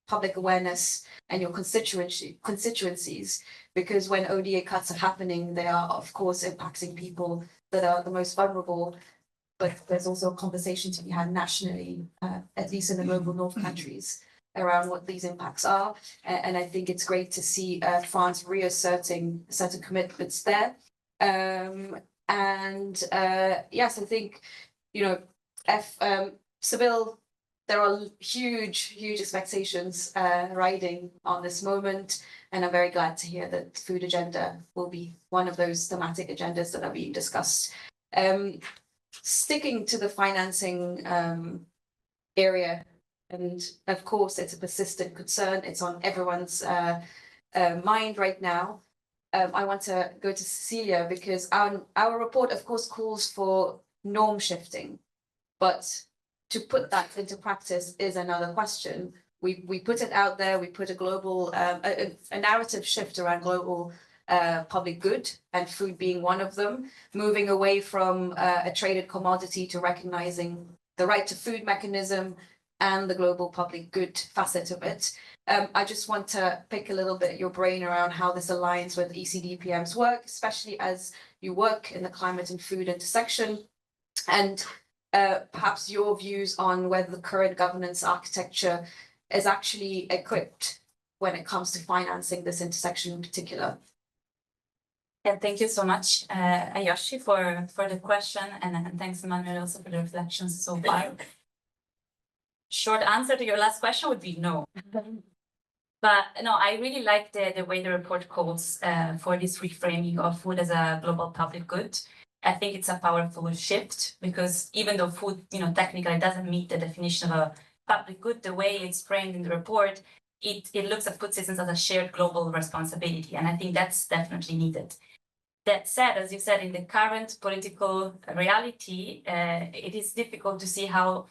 public awareness and your constituencies, because when ODA cuts are happening, they are of course impacting people that are the most vulnerable, but there's also a conversation to be had nationally, at least in the global north countries, around what these impacts are. And I think it's great to see France reasserting certain commitments there. Yes, I think, you know, Sibyl, there are huge expectations riding on this moment, and I'm very glad to hear that food agenda will be one of those thematic agendas that are being discussed. Sticking to the financing area, and of course it's a persistent concern, it's on everyone's mind right now. I want to go to Cecilia, because our report of course calls for norm shifting, but to put that into practice is another question. We put it out there, we put a global, a narrative shift around global public good, and food being one of them, moving away from a traded commodity to recognizing the right to food mechanism and the global public good facet of it. I just want to pick a little bit your brain around how this aligns with ECDPM's work, especially as you work in the climate and food intersection, and perhaps your views on whether the current governance architecture is actually equipped when it comes to financing this intersection in particular. Yeah, thank you so much, Ayoshi, for the question, and thanks, Emmanuel, also for the reflections so far. Short answer to your last question would be no. But no, I really like the way the report calls for this reframing of food as a global public good. I think it's a powerful shift, because even though food, technically doesn't meet the definition of a public good, the way it's framed in the report, it looks at food systems as a shared global responsibility, and I think that's definitely needed. That said, as you said, in the current political reality, it is difficult to see how,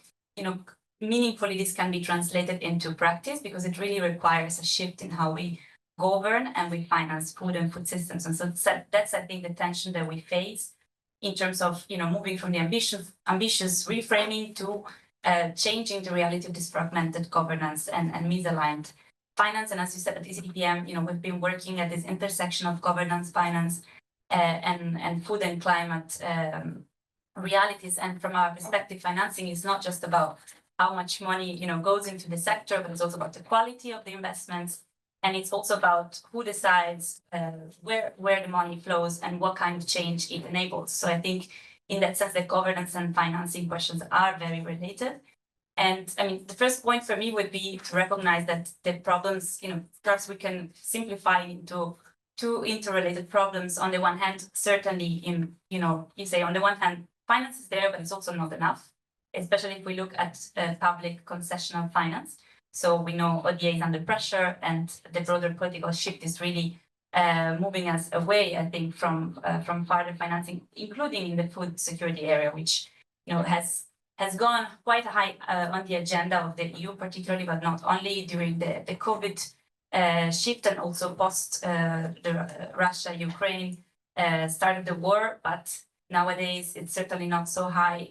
meaningfully this can be translated into practice, because it really requires a shift in how we govern and we finance food and food systems. And so that's, I think, the tension that we face in terms of, moving from the ambitious reframing to changing the reality of this fragmented governance and misaligned finance. And as you said, at ECDPM, we've been working at this intersection of governance, finance, and food and climate realities. And from our perspective, financing is not just about how much money goes into the sector, but it's also about the quality of the investments, and it's also about who decides where the money flows and what kind of change it enables. So I think in that sense, the governance and financing questions are very related. And I mean, the first point for me would be to recognize that the problems, perhaps we can simplify into two interrelated problems. On the one hand, certainly you say on the one hand, finance is there, but it's also not enough, especially if we look at public concessional finance. So we know ODA is under pressure, and the broader political shift is really moving us away, I think, from further financing, including in the food security area, which has gone quite high on the agenda of the EU, particularly, but not only during the COVID shift, and also post the Russia-Ukraine start of the war. But nowadays, it's certainly not so high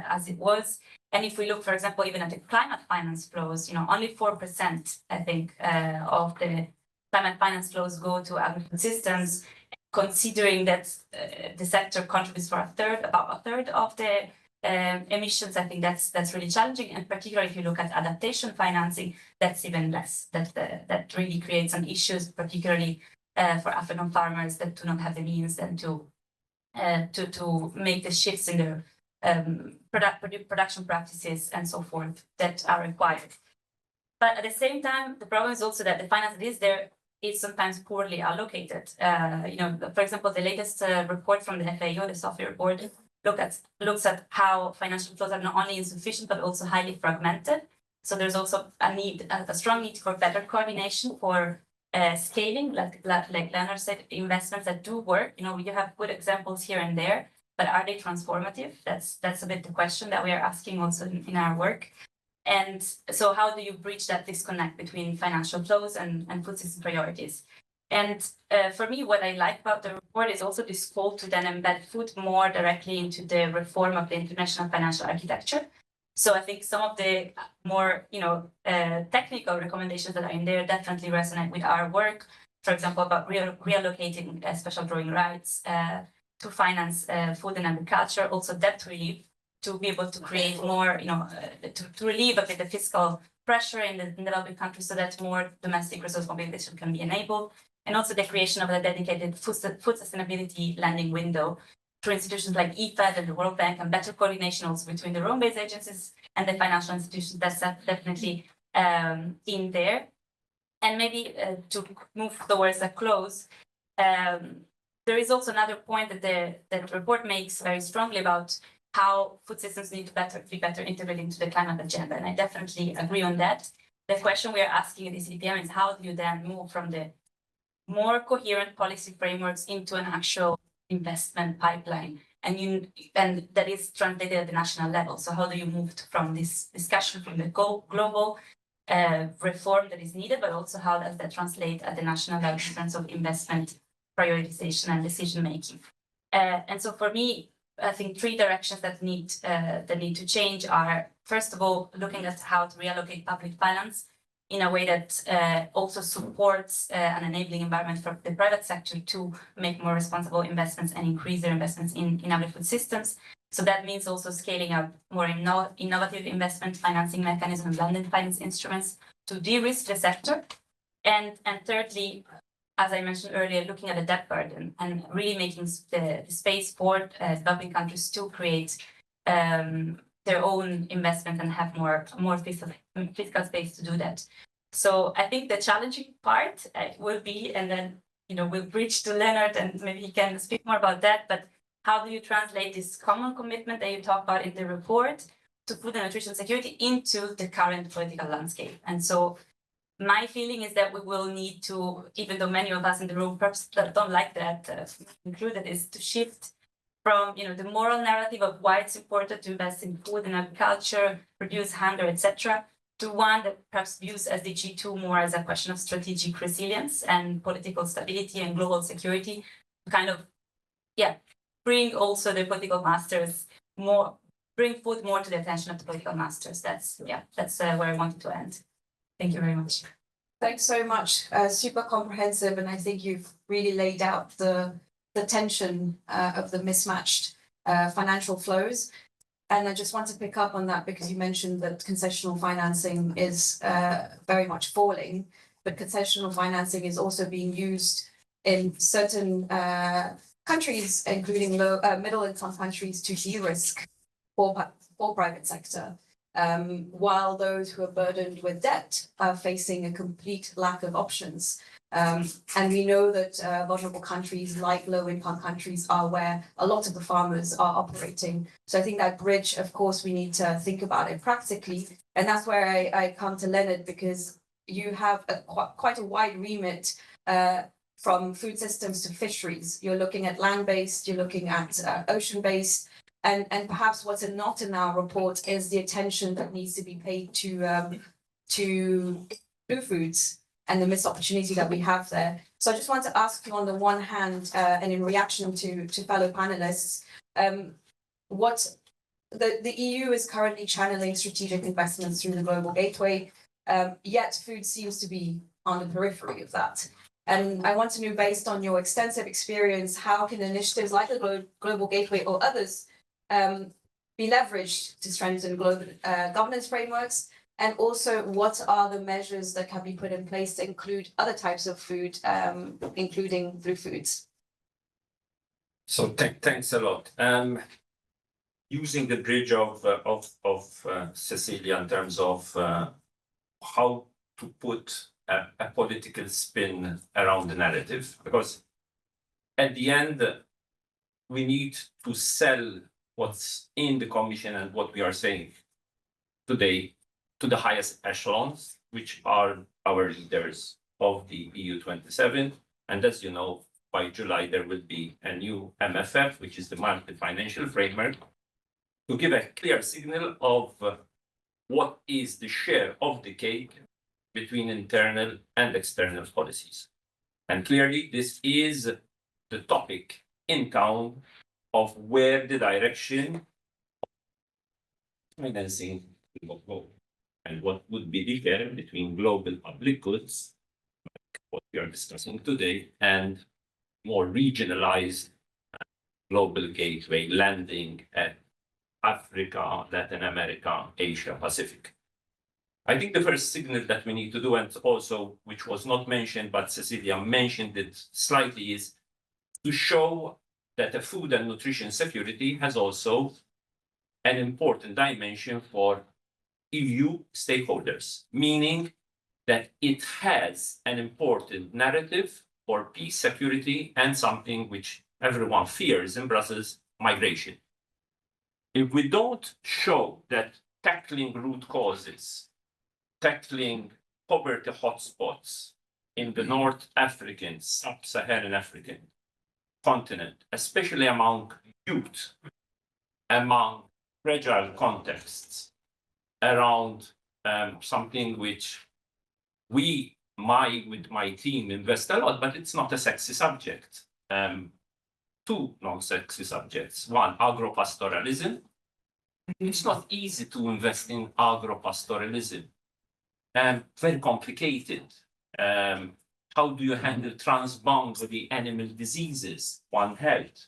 as it was. And if we look, for example, even at the climate finance flows, only 4%, I think, of the climate finance flows go to agri-food systems, considering that the sector contributes for about a third of the emissions, I think that's really challenging, and particularly if you look at adaptation financing, that's even less. That really creates some issues, particularly for African farmers that do not have the means then to make the shifts in their production practices and so forth that are required. But at the same time, the problem is also that the finance that is there is sometimes poorly allocated. For example, the latest report from the FAO, the software report, looks at how financial flows are not only insufficient but also highly fragmented. So there's also a strong need for better coordination for scaling, like Leonard said, investments that do work. You have good examples here and there, but are they transformative? That's a bit the question that we are asking also in our work. And so how do you bridge that disconnect between financial flows and food system priorities? And for me, what I like about the report is also this call to then embed food more directly into the reform of the international financial architecture. So I think some of the more technical recommendations that are in there definitely resonate with our work. For example, about reallocating special drawing rights to finance food and agriculture, also debt relief, to be able to create more, to relieve a bit the fiscal pressure in the developing countries so that more domestic resource mobilization can be enabled. And also the creation of a dedicated food sustainability lending window through institutions like IFAD and the World Bank, and better coordination also between the Rome-based agencies and the financial institutions. That's definitely in there. And maybe to move towards a close, there is also another point that the report makes very strongly about how food systems need to be better integrated into the climate agenda. And I definitely agree on that. The question we are asking in the ECDPM is how do you then move from the more coherent policy frameworks into an actual investment pipeline, and that is translated at the national level. So how do you move from this discussion from the global reform that is needed, but also how does that translate at the national level in terms of investment prioritization and decision making? And so for me, I think three directions that need to change are, first of all, looking at how to reallocate public finance in a way that also supports an enabling environment for the private sector to make more responsible investments and increase their investments in agri-food systems. So that means also scaling up more innovative investment financing mechanisms and blended finance instruments to de-risk the sector. And thirdly, as I mentioned earlier, looking at the debt burden and really making the space for developing countries to create their own investment and have more fiscal space to do that. So I think the challenging part will be, and then we'll bridge to Leonard and maybe he can speak more about that, but how do you translate this common commitment that you talk about in the report to food and nutrition security into the current political landscape? And so my feeling is that we will need to, even though many of us in the room perhaps don't like that included, is to shift from the moral narrative of why it's important to invest in food and agriculture, reduce hunger, etc., to one that perhaps views SDG 2 more as a question of strategic resilience and political stability and global security, to kind of bring also the political masters more, bring food more to the attention of the political masters. That's where I wanted to end. Thank you very much. Thanks so much. Super comprehensive, and I think you've really laid out the tension of the mismatched financial flows. And I just want to pick up on that because you mentioned that concessional financing is very much falling, but concessional financing is also being used in certain countries, including middle-income countries, to de-risk for private sector. While those who are burdened with debt are facing a complete lack of options. And we know that vulnerable countries like low-income countries are where a lot of the farmers are operating. So I think that bridge, of course, we need to think about it practically. And that's where I come to Leonard, because you have quite a wide remit from food systems to fisheries. You're looking at land-based, you're looking at ocean-based. And perhaps what's not in our report is the attention that needs to be paid to blue foods and the missed opportunity that we have there. So I just want to ask you on the one hand, and in reaction to fellow panelists, what the EU is currently channeling strategic investments through the Global Gateway, yet food seems to be on the periphery of that. And I want to know, based on your extensive experience, how can initiatives like the Global Gateway or others be leveraged to strengthen global governance frameworks? And also, what are the measures that can be put in place to include other types of food, including blue foods? So thanks a lot. Using the bridge of Cecilia in terms of how to put a political spin around the narrative, because at the end we need to sell what's in the Commission and what we are saying today to the highest echelons, which are our leaders of the EU27. And as you know, by July, there will be a new MFF, which is the multi-financial framework, to give a clear signal of what is the share of the cake between internal and external policies. And clearly, this is the topic in town of where the direction of financing will go and what would be the gap between global public goods, like what we are discussing today, and more regionalized global gateway landing at Africa, Latin America, Asia, Pacific. I think the first signal that we need to do, and also which was not mentioned, but Cecilia mentioned it slightly, is to show that the food and nutrition security has also an important dimension for EU stakeholders, meaning that it has an important narrative for peace, security, and something which everyone fears in Brussels, migration. If we don't show that tackling root causes, tackling poverty hotspots in the North African, Sub-Saharan African continent, especially among youth, among fragile contexts, around something which we, with my team, invest a lot, but it's not a sexy subject. Two non-sexy subjects. One, agropastoralism. It's not easy to invest in agropastoralism. Very complicated. How do you handle transboundary animal diseases, One Health?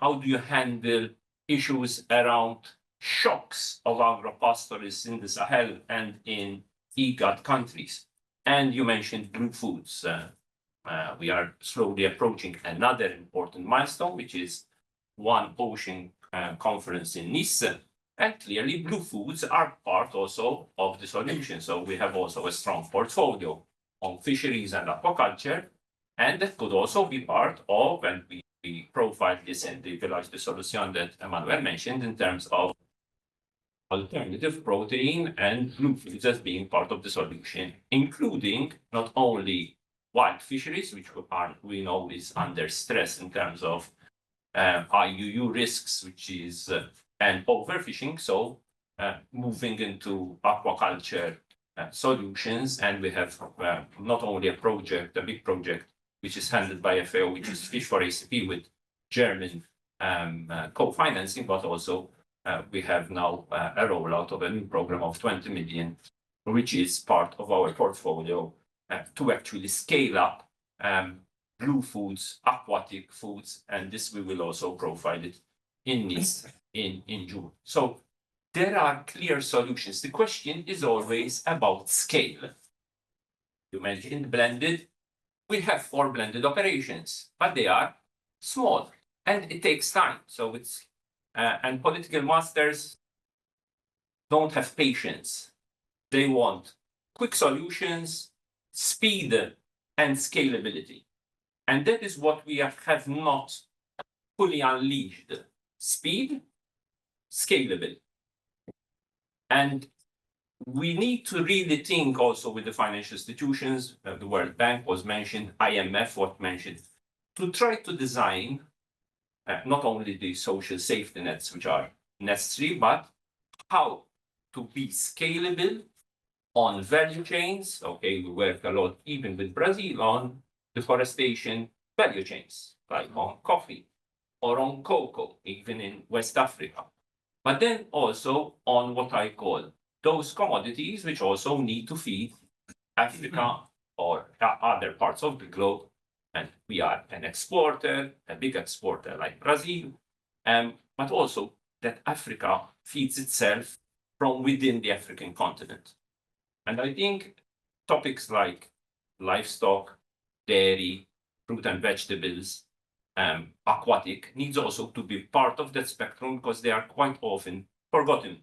How do you handle issues around shocks of agropastoralists in the Sahel and in IGAD countries? And you mentioned blue foods. We are slowly approaching another important milestone, which is One Ocean conference in Nice. And clearly, blue foods are part also of the solution. So we have also a strong portfolio on fisheries and aquaculture, and that could also be part of, and we profile this in the Village de Solution that Emmanuel mentioned in terms of alternative protein and blue foods as being part of the solution, including not only wild fisheries, which we know is under stress in terms of IUU risks, which is and overfishing, so moving into aquaculture solutions. And we have not only a big project, which is handled by FAO, which is Fish for ACP with German co-financing, but also we have now a rollout of a new program of 20 million, which is part of our portfolio to actually scale up blue foods, aquatic foods, and this we will also profile it in Nice in June. So there are clear solutions. The question is always about scale. You mentioned blended. We have 4 blended operations, but they are small and it takes time. So it's and political masters don't have patience. They want quick solutions, speed, and scalability. And that is what we have not fully unleashed. Speed, scalability. And we need to really think also with the financial institutions, the World Bank was mentioned, IMF was mentioned, to try to design not only the social safety nets, which are necessary, but how to be scalable on value chains. Okay, we work a lot, even with Brazil, on deforestation value chains, like on coffee or on cocoa, even in West Africa. But then also on what I call those commodities which also need to feed Africa or other parts of the globe. And we are an exporter, a big exporter like Brazil, but also that Africa feeds itself from within the African continent. And I think topics like livestock, dairy, fruit and vegetables, aquatic needs also to be part of that spectrum because they are quite often forgotten.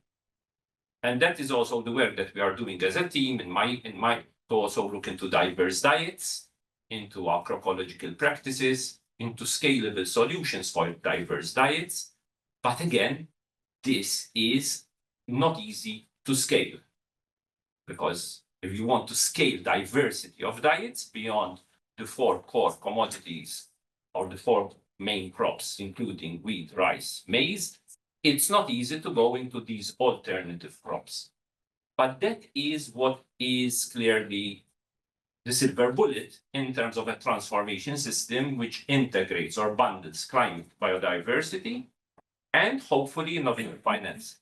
And that is also the work that we are doing as a team in my to also look into diverse diets, into agroecological practices, into scalable solutions for diverse diets. But again, this is not easy to scale, because if you want to scale diversity of diets beyond the 4 core commodities or the 4 main crops, including wheat, rice, maize, it's not easy to go into these alternative crops. But that is what is clearly the silver bullet in terms of a transformation system which integrates or bundles climate, biodiversity, and hopefully innovative finance.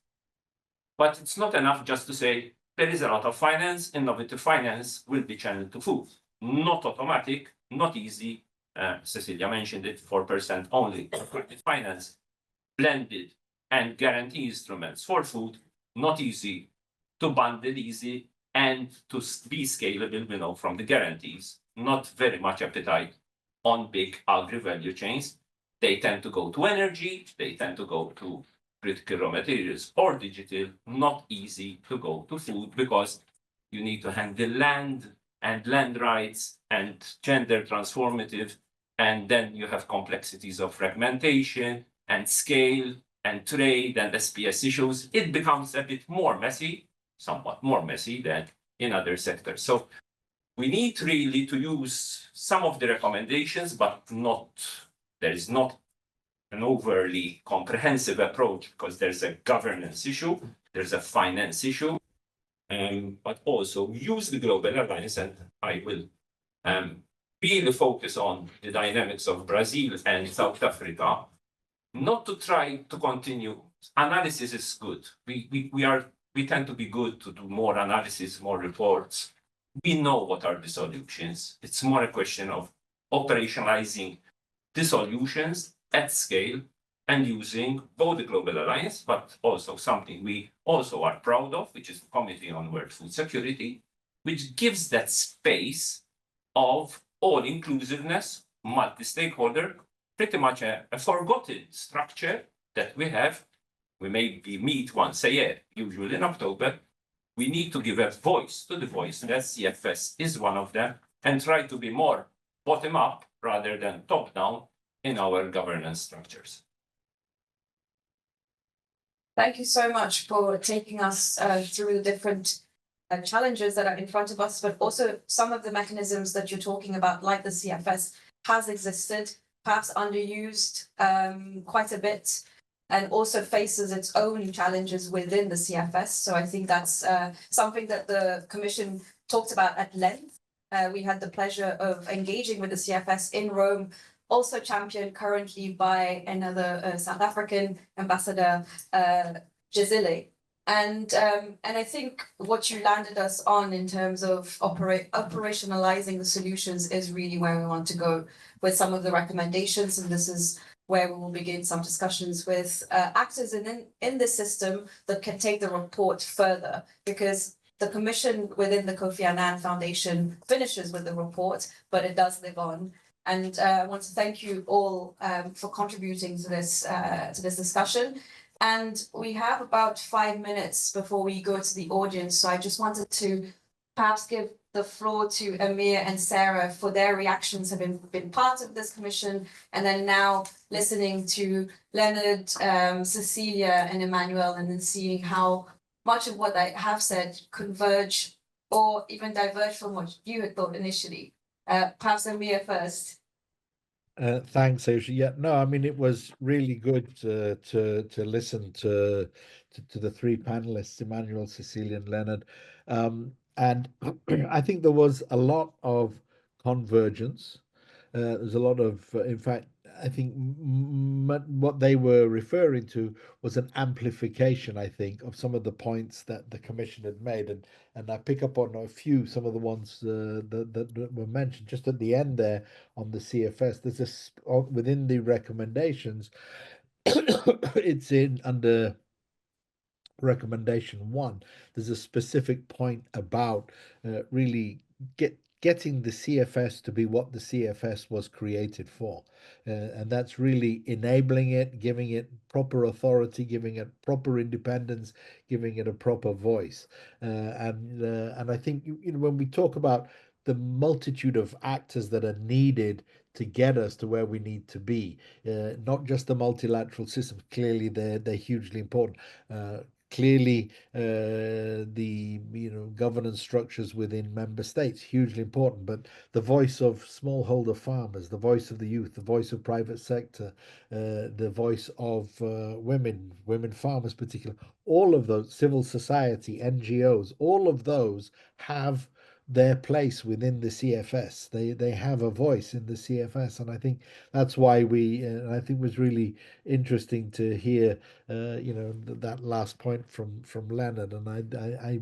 But it's not enough just to say there is a lot of finance, innovative finance will be channeled to food. Not automatic, not easy. Cecilia mentioned it, 4% only. Finance, blended and guarantee instruments for food, not easy to bundle, easy, and to be scalable, from the guarantees. Not very much appetite on big agri-value chains. They tend to go to energy, they tend to go to critical raw materials or digital, not easy to go to food because you need to handle land and land rights and gender transformative, and then you have complexities of fragmentation and scale and trade and SPS issues. It becomes a bit more messy, somewhat more messy than in other sectors. So we need really to use some of the recommendations, but there is not an overly comprehensive approach because there's a governance issue, there's a finance issue, but also use the Global Alliance, and I will really focus on the dynamics of Brazil and South Africa, not to try to continue. Analysis is good. We tend to be good to do more analysis, more reports. We know what are the solutions. It's more a question of operationalizing the solutions at scale and using both the Global Alliance, but also something we also are proud of, which is the Committee on World Food Security, which gives that space of all-inclusiveness, multi-stakeholder, pretty much a forgotten structure that we have. We maybe meet once a year, usually in October. We need to give a voice to the voiceless. CFS is one of them, and try to be more bottom-up rather than top-down in our governance structures. Thank you so much for taking us through the different challenges that are in front of us, but also some of the mechanisms that you're talking about, like the CFS, has existed, perhaps underused quite a bit, and also faces its own challenges within the CFS. So I think that's something that the Commission talked about at length. We had the pleasure of engaging with the CFS in Rome, also championed currently by another South African ambassador, Tokozile. And I think what you landed us on in terms of operationalizing the solutions is really where we want to go with some of the recommendations. And this is where we will begin some discussions with actors in the system that can take the report further, because the Commission within the Kofi Annan Foundation finishes with the report, but it does live on. And I want to thank you all for contributing to this discussion. And we have about 5 minutes before we go to the audience. So I just wanted to perhaps give the floor to Amir and Sara for their reactions, having been part of this commission, and then now listening to Leonard, Cecilia and Emmanuel, and then seeing how much of what I have said converge or even diverge from what you had thought initially. Perhaps Amir first. Thanks, Aisha. Yeah, no, I mean, it was really good to listen to the 3 panelists, Emmanuel, Cecilia, and Leonard. And I think there was a lot of convergence. There's a lot of, in fact, I think what they were referring to was an amplification, I think, of some of the points that the Commission had made. And I pick up on some of the ones that were mentioned just at the end there on the CFS. There's within the recommendations, it's in under recommendation 1. There's a specific point about really getting the CFS to be what the CFS was created for. And that's really enabling it, giving it proper authority, giving it proper independence, giving it a proper voice. And I think when we talk about the multitude of actors that are needed to get us to where we need to be, not just the multilateral systems. Clearly, they're hugely important. Clearly, the governance structures within member states hugely important, but the voice of smallholder farmers, the voice of the youth, the voice of private sector, the voice of women farmers, particularly, all of those, civil society, NGOs, all of those have their place within the CFS. They have a voice in the CFS, and I think that's why I think it was really interesting to hear that last point from Leonard, and I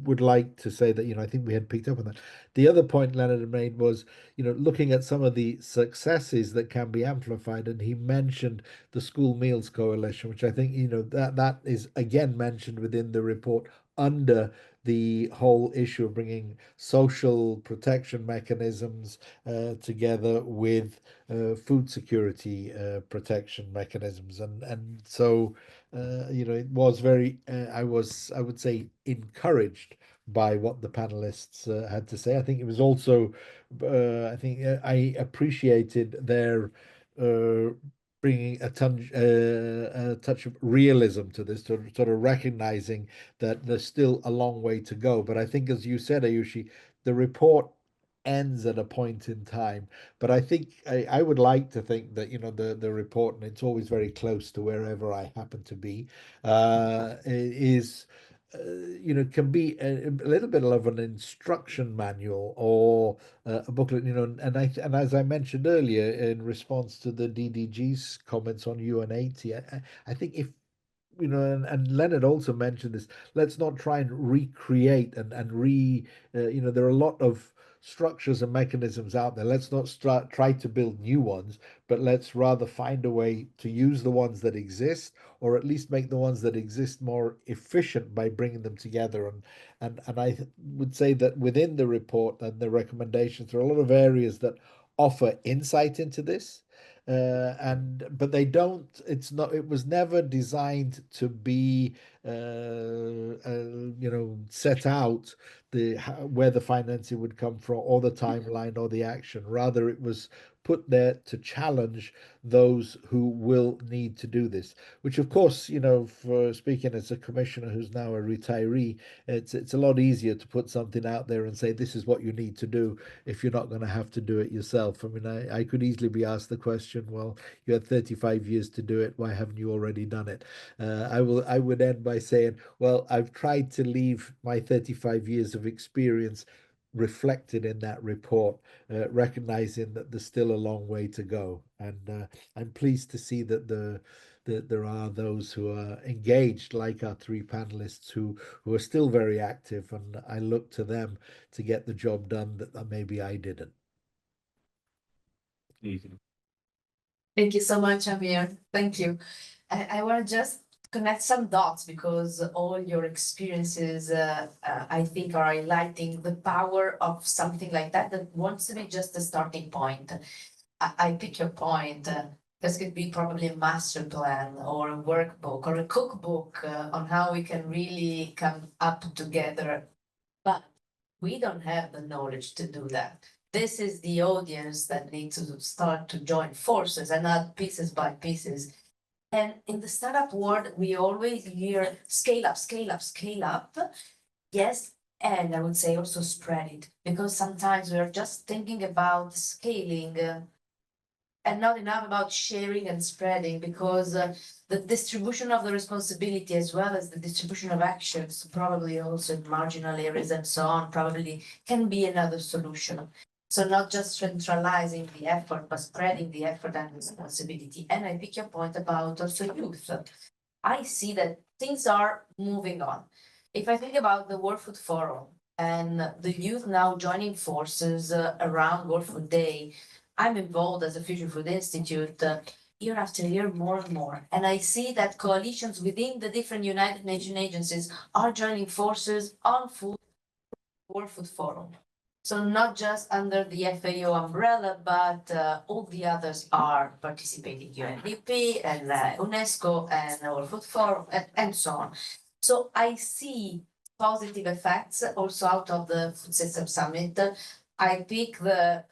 would like to say that I think we had picked up on that. The other point Leonard had made was looking at some of the successes that can be amplified, and he mentioned the School Meals Coalition, which I think that is again mentioned within the report under the whole issue of bringing social protection mechanisms together with food security protection mechanisms, and so it was very I would say encouraged by what the panelists had to say. I think it was also I appreciated their bringing a touch of realism to this, sort of recognizing that there's still a long way to go. But I think, as you said, Ayushi, the report ends at a point in time. But I think I would like to think that the report, and it's always very close to wherever I happen to be, is can be a little bit of an instruction manual or a booklet, and as I mentioned earlier in response to the DDG's comments on UN80, I think if and Leonard also mentioned this, let's not try and recreate and there are a lot of structures and mechanisms out there. Let's not try to build new ones, but let's rather find a way to use the ones that exist, or at least make the ones that exist more efficient by bringing them together. And I would say that within the report and the recommendations, there are a lot of areas that offer insight into this. But they don't. It was never designed to be set out where the financing would come from, or the timeline, or the action. Rather, it was put there to challenge those who will need to do this, which of course, for speaking as a commissioner who's now a retiree, it's a lot easier to put something out there and say this is what you need to do if you're not going to have to do it yourself. I mean, I could easily be asked the question, well, you had 35 years to do it, why haven't you already done it? I would end by saying, well, I've tried to leave my 35 years of experience reflected in that report, recognizing that there's still a long way to go. And I'm pleased to see that there are those who are engaged, like our three panelists, who are still very active, and I look to them to get the job done that maybe I didn't. Thank you so much, Amir. Thank you. I want to just connect some dots, because all your experiences, I think, are highlighting the power of something like that wants to be just a starting point. I pick your point. This could be probably a master plan or a workbook or a cookbook on how we can really come up together. But we don't have the knowledge to do that. This is the audience that needs to start to join forces and add pieces by pieces. And in the startup world, we always hear scale up, scale up, scale up. Yes, and I would say also spread it, because sometimes we're just thinking about scaling and not enough about sharing and spreading, because the distribution of the responsibility as well as the distribution of actions, probably also in marginal areas and so on, probably can be another solution. So not just centralizing the effort, but spreading the effort and responsibility. And I pick your point about also youth. I see that things are moving on. If I think about the World Food Forum and the youth now joining forces around World Food Day, I'm involved as a Future Food Institute year after year more and more. And I see that coalitions within the different United Nations agencies are joining forces on food, World Food Forum. So not just under the FAO umbrella, but all the others are participating, UNDP and UNESCO and World Food Forum and so on. So I see positive effects also out of the Food System Summit. I pick the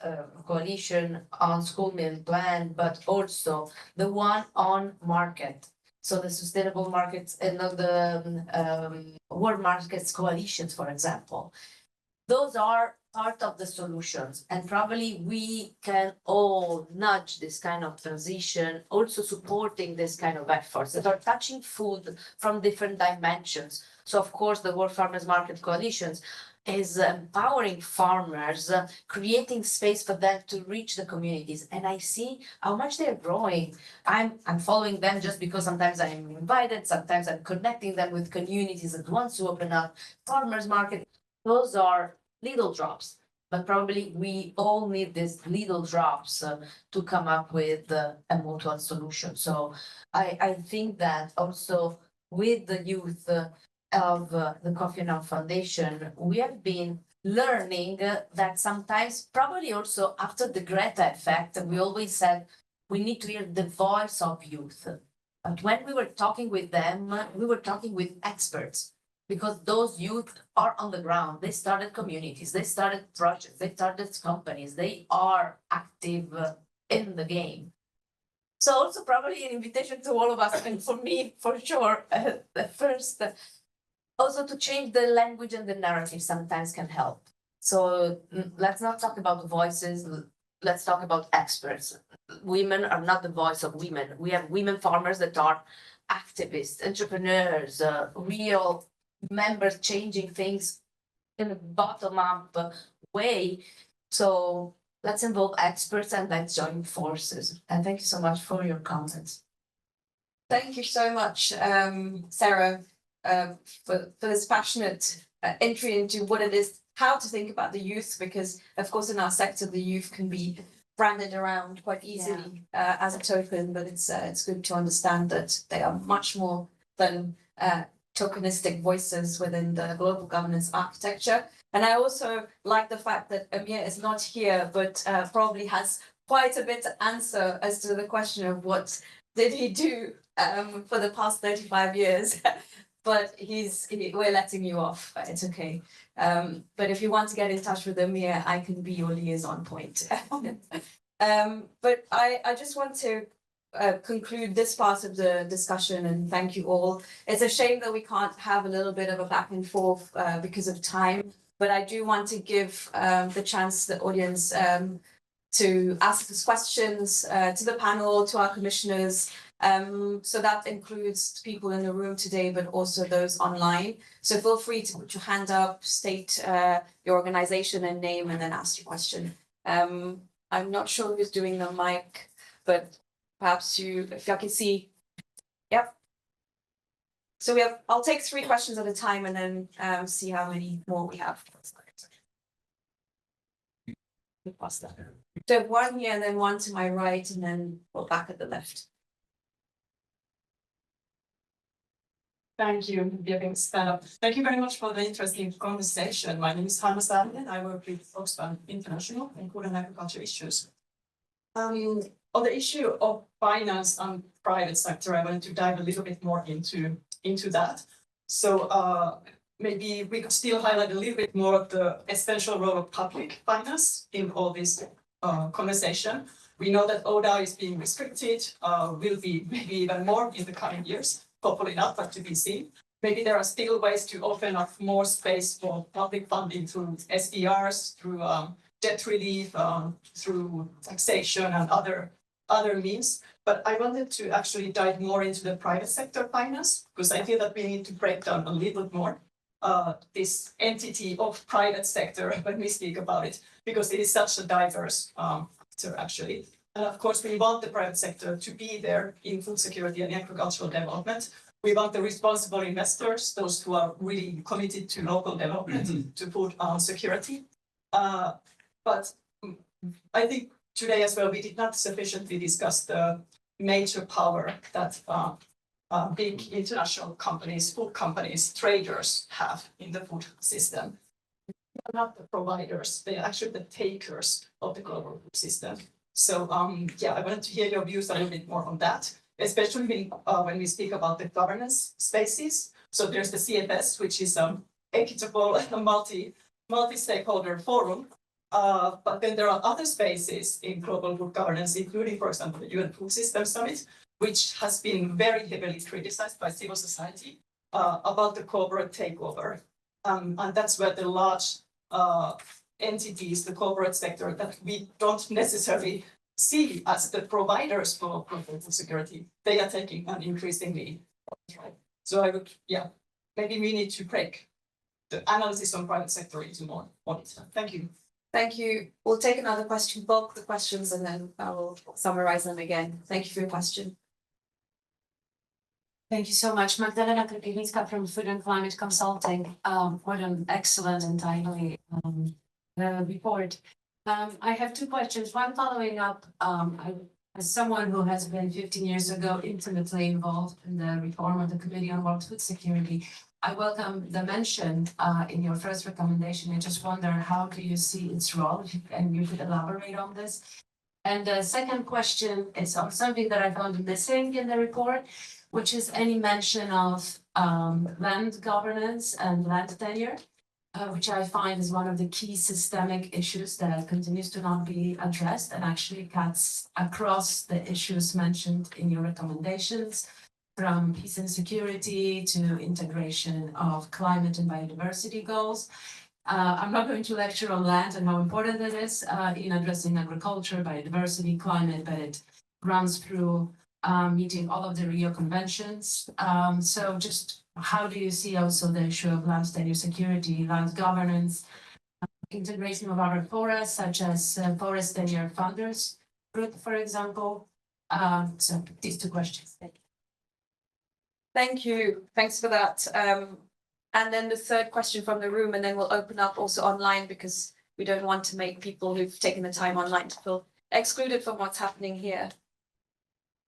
coalition on school meal plan, but also the one on market. So the sustainable markets and the world markets coalitions, for example. Those are part of the solutions, and probably we can all nudge this kind of transition, also supporting this kind of efforts that are touching food from different dimensions. So of course, the World Farmers Market Coalitions is empowering farmers, creating space for them to reach the communities. And I see how much they're growing. I'm following them just because sometimes I'm invited, sometimes I'm connecting them with communities that want to open up farmers market. Those are little drops, but probably we all need these little drops to come up with a mutual solution. So I think that also with the youth of the Kofi Annan Foundation, we have been learning that sometimes, probably also after the Greta effect, we always said we need to hear the voice of youth. But when we were talking with them, we were talking with experts, because those youth are on the ground. They started communities, they started projects, they started companies, they are active in the game. So also probably an invitation to all of us, and for me, for sure, the first, also to change the language and the narrative sometimes can help. So let's not talk about voices, let's talk about experts. Women are not the voice of women. We have women farmers that are activists, entrepreneurs, real members changing things in a bottom-up way. So let's involve experts and let's join forces. And thank you so much for your comments. Thank you so much, Sara, for this passionate entry into what it is, how to think about the youth, because of course in our sector the youth can be branded around quite easily as a token, but it's good to understand that they are much more than tokenistic voices within the global governance architecture. And I also like the fact that Amir is not here, but probably has quite a bit to answer as to the question of what did he do for the past 35 years. But we're letting you off, it's okay. But if you want to get in touch with Amir, I can be your liaison point. But I just want to conclude this part of the discussion and thank you all. It's a shame that we can't have a little bit of a back and forth because of time, but I do want to give the chance to the audience to ask us questions to the panel, to our commissioners. So that includes people in the room today, but also those online. So feel free to put your hand up, state your organization and name, and then ask your question. I'm not sure who's doing the mic, but perhaps if I can see. Yep. So I'll take 3 questions at a time and then see how many more we have. So 1 here and then 1 to my right, and then we'll back at the left. Thank you, thank you very much for the interesting conversation. My name is Xasa, and I work with Costa International in food and agriculture issues. On the issue of finance and private sector, I wanted to dive a little bit more into that. So maybe we could still highlight a little bit more of the essential role of public finance in all this conversation. We know that ODA is being restricted, will be maybe even more in the coming years. Hopefully not, but to be seen. Maybe there are still ways to open up more space for public funding through SDRs, through debt relief, through taxation and other means. But I wanted to actually dive more into the private sector finance, because I feel that we need to break down a little bit more this entity of private sector when we speak about it, because it is such a diverse sector actually. And of course, we want the private sector to be there in food security and agricultural development. We want the responsible investors, those who are really committed to local development, to food security. But I think today as well, we did not sufficiently discuss the major power that big international companies, food companies, traders have in the food system. They're not the providers, they're actually the takers of the global food system. So yeah, I wanted to hear your views a little bit more on that, especially when we speak about the governance spaces. So there's the CFS, which is equitable multi-stakeholder forum. But then there are other spaces in global food governance, including, for example, the UN Food Systems Summit, which has been very heavily criticized by civil society about the corporate takeover. And that's where the large entities, the corporate sector, that we don't necessarily see as the providers for food security, they are taking an increasingly. So I would, yeah, maybe we need to break the analysis on private sector into more detail. Thank you. Thank you. We'll take another question, bulk the questions, and then I will summarize them again. Thank you for your question. Thank you so much. Magdalena Krkinicka from Food and Climate Consulting. What an excellent and timely report. I have two questions. One following up, as someone who has been 15 years ago intimately involved in the reform of the Committee on World Food Security, I welcome the mention in your first recommendation. I just wonder, how do you see its role? And you could elaborate on this. And the second question is on something that I found missing in the report, which is any mention of land governance and land tenure, which I find is one of the key systemic issues that continues to not be addressed and actually cuts across the issues mentioned in your recommendations, from peace and security to integration of climate and biodiversity goals. I'm not going to lecture on land and how important it is in addressing agriculture, biodiversity, climate, but it runs through meeting all of the Rio conventions. So just how do you see also the issue of land tenure security, land governance, integration of our forests, such as forest tenure funders group, for example? So these two questions. Thank you. Thank you. Thanks for that. And then the third question from the room, and then we'll open up also online, because we don't want to make people who've taken the time online to feel excluded from what's happening here.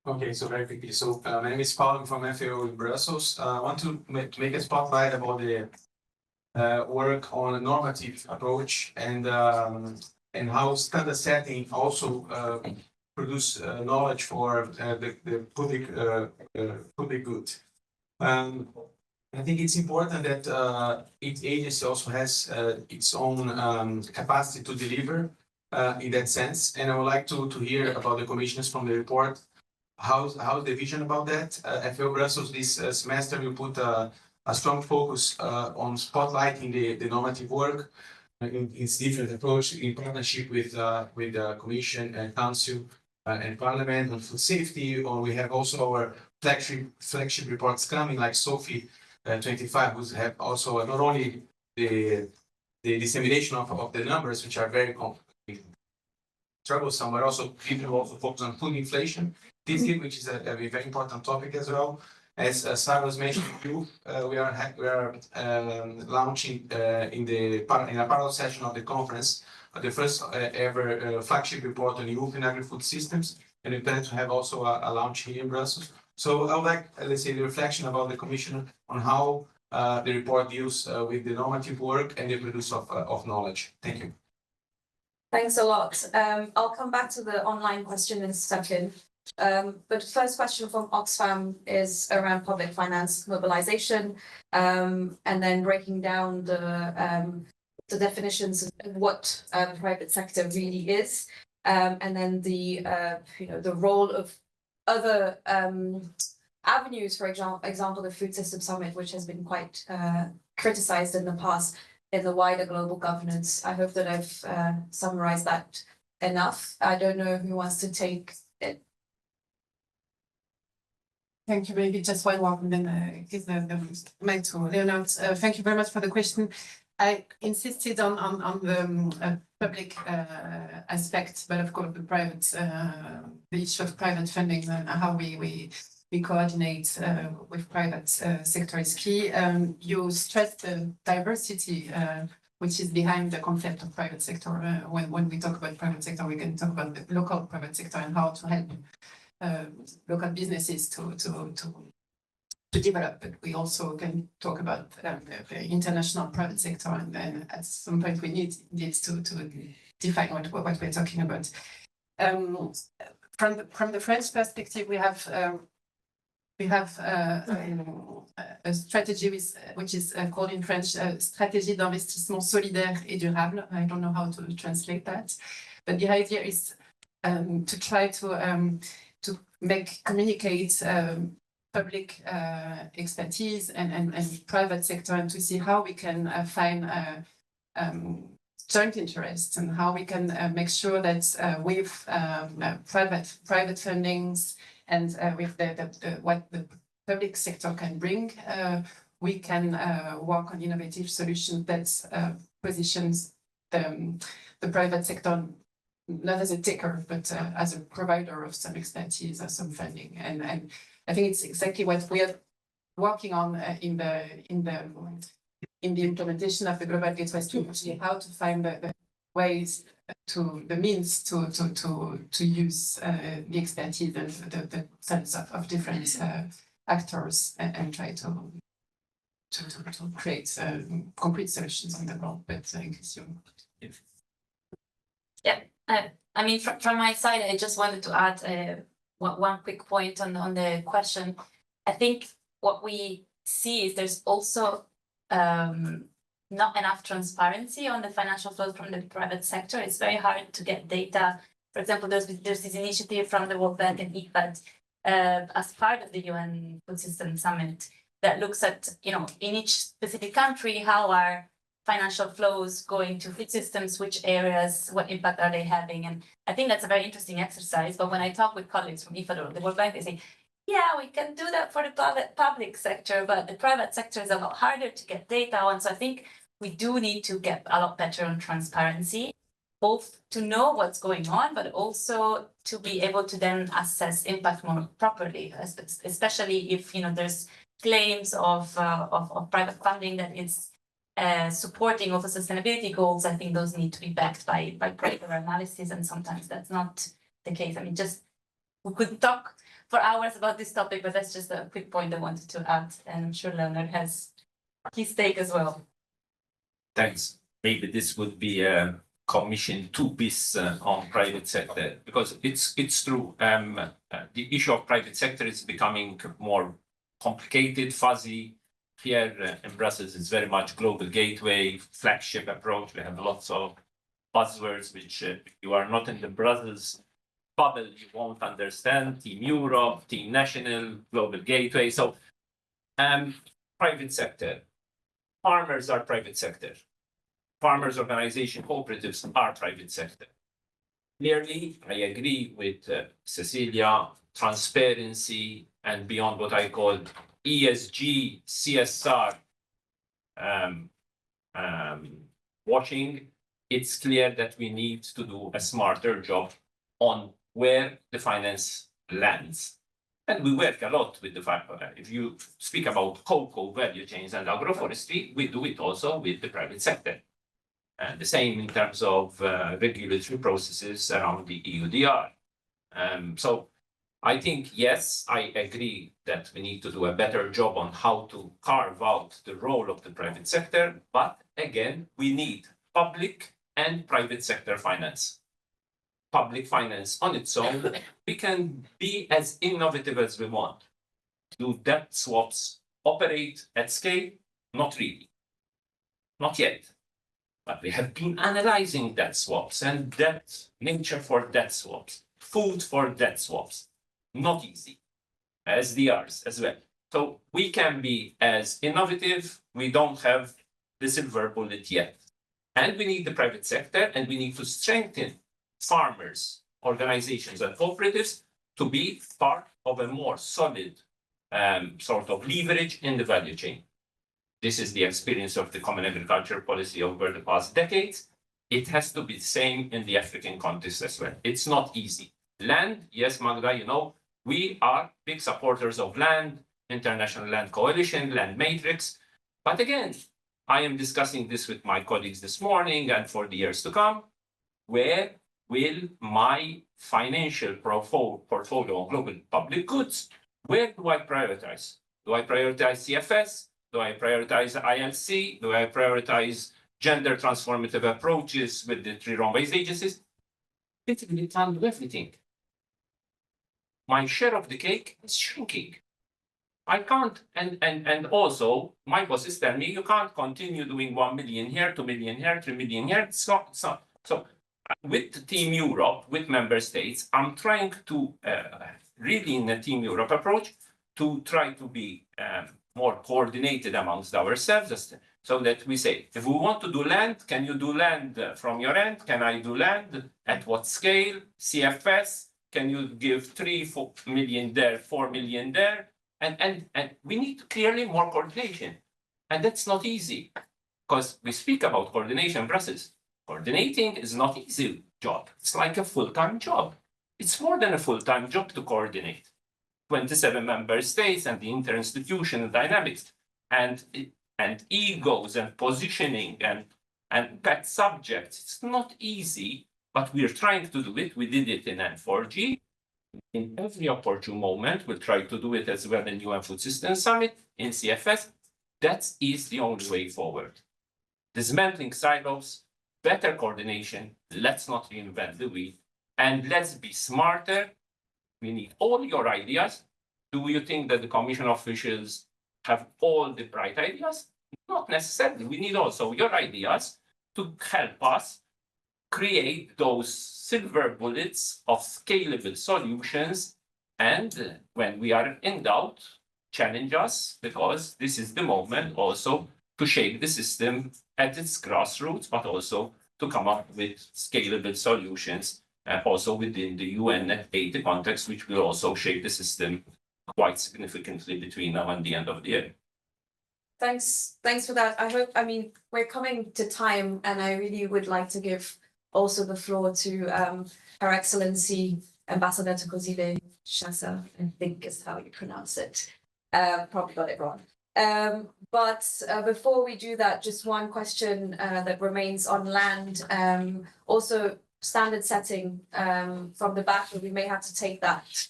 Okay, so very quickly. So my name is Paul, I'm from FAO in Brussels. I want to make a spotlight about the work on a normative approach and how standard setting also produce knowledge for the public good. I think it's important that each agency also has its own capacity to deliver in that sense. And I would like to hear about the commissioners from the report. How's the vision about that? FAO Brussels this semester will put a strong focus on spotlighting the normative work in its different approach in partnership with the Commission and Council and Parliament on food safety. Or we have also our flagship reports coming, like SOFI 25, who have also not only the dissemination of the numbers, which are very troublesome, but also people also focus on food inflation, which is a very important topic as well. As Sara was mentioning, youth, we are launching in a parallel session of the conference the first ever flagship report on youth in agri-food systems, and we plan to have also a launch here in Brussels. So I would like, let's say, the reflection about the Commission on how the report deals with the normative work and the produce of knowledge. Thank you. Thanks a lot. I'll come back to the online question in a second. But first question from Oxfam is around public finance mobilization, and then breaking down the definitions of what private sector really is, and then the the role of other avenues, for example, the Food System Summit, which has been quite criticized in the past in the wider global governance. I hope that I've summarized that enough. I don't know who wants to take it. Thank you. Maybe just one more, and then give the mic to Leonard. Thank you very much for the question. I insisted on the public aspect, but of course the private, the issue of private funding and how we coordinate with private sector is key. You stressed the diversity which is behind the concept of private sector. When we talk about private sector, we can talk about the local private sector and how to help local businesses to develop, but we also can talk about the international private sector, and then at some point we need to define what we're talking about. From the French perspective, we have a strategy which is called in French stratégie d'investissement solidaire et durable. I don't know how to translate that, but the idea is to try to communicate public expertise and private sector, and to see how we can find joint interests, and how we can make sure that with private fundings and with what the public sector can bring, we can work on innovative solutions that positions the private sector not as a taker, but as a provider of some expertise or some funding. And I think it's exactly what we are working on in the implementation of the Global Gateway Strategy, how to find the ways the means to use the expertise and the sense of different actors and try to create concrete solutions on the ground. But yeah, I mean, from my side, I just wanted to add one quick point on the question. I think what we see is there's also not enough transparency on the financial flows from the private sector. It's very hard to get data. For example, there's this initiative from the World Bank and ECDPM as part of the UN Food System Summit that looks at, in each specific country, how are financial flows going to food systems, which areas, what impact are they having? And I think that's a very interesting exercise. But when I talk with colleagues from ECDPM or the World Bank, they say, yeah, we can do that for the public sector, but the private sector is a lot harder to get data on. So I think we do need to get a lot better on transparency, both to know what's going on, but also to be able to then assess impact more properly, especially if there's claims of private funding that is supporting also sustainability goals. I think those need to be backed by proper analysis, and sometimes that's not the case. I mean, we could talk for hours about this topic, but that's just a quick point I wanted to add, and I'm sure Leonard has his take as well. Thanks. Maybe this would be a commission 2 piece on private sector, because it's true. The issue of private sector is becoming more complicated, fuzzy. Here in Brussels, it's very much global gateway, flagship approach. We have lots of buzzwords which you are not in the Brussels bubble, you won't understand. Team Europe, Team National, Global Gateway. So private sector. Farmers are private sector. Farmers organization cooperatives are private sector. Clearly, I agree with Cecilia, transparency and beyond what I call ESG, CSR watching, it's clear that we need to do a smarter job on where the finance lands. And we work a lot with the farmer. If you speak about cocoa value chains and agroforestry, we do it also with the private sector. And the same in terms of regulatory processes around the EUDR. So I think, yes, I agree that we need to do a better job on how to carve out the role of the private sector. But again, we need public and private sector finance. Public finance on its own, we can be as innovative as we want. Do debt swaps operate at scale? Not really. Not yet. But we have been analyzing debt swaps and debt nature for debt swaps, food for debt swaps. Not easy. SDRs as well. So we can be as innovative. We don't have the silver bullet yet. And we need the private sector, and we need to strengthen farmers, organizations and cooperatives to be part of a more solid sort of leverage in the value chain. This is the experience of the Common Agriculture Policy over the past decades. It has to be the same in the African context as well. It's not easy. Land, yes, Magda, we are big supporters of land, International Land Coalition, Land Matrix. But again, I am discussing this with my colleagues this morning and for the years to come. Where will my financial portfolio on global public goods, where do I prioritize? Do I prioritize CFS? Do I prioritize ILC? Do I prioritize gender transformative approaches with the three role-based agencies? Basically, can't do everything. My share of the cake is shrinking. I can't, and also my bosses tell me you can't continue doing 1 million here, 2 million here, 3 million here. It's not. So with Team Europe, with member states, I'm trying to really in the Team Europe approach to try to be more coordinated amongst ourselves, just so that we say, if we want to do land, can you do land from your end? Can I do land? At what scale? CFS? Can you give 4 million there, 4 million there? And we need clearly more coordination. And that's not easy, because we speak about coordination in Brussels. Coordinating is not easy job. It's like a full-time job. It's more than a full-time job to coordinate 27 member states and the interinstitutional dynamics and egos and positioning and pet subjects. It's not easy, but we're trying to do it. We did it in N4G. In every opportune moment, we'll try to do it as well in UN Food Systems Summit, in CFS. That is the only way forward. Dismantling silos, better coordination, let's not reinvent the wheel, and let's be smarter. We need all your ideas. Do you think that the Commission officials have all the bright ideas? Not necessarily. We need also your ideas to help us create those silver bullets of scalable solutions. And when we are in doubt, challenge us, because this is the moment also to shake the system at its grassroots, but also to come up with scalable solutions, also within the UN 80 context, which will also shape the system quite significantly between now and the end of the year. Thanks for that. I mean, we're coming to time, and I really would like to give also the floor to Her Excellency Ambassador Tokozile Xasa, I think is how you pronounce it. Probably got it wrong. But before we do that, just one question that remains on land. Also, standard setting from the back, we may have to take that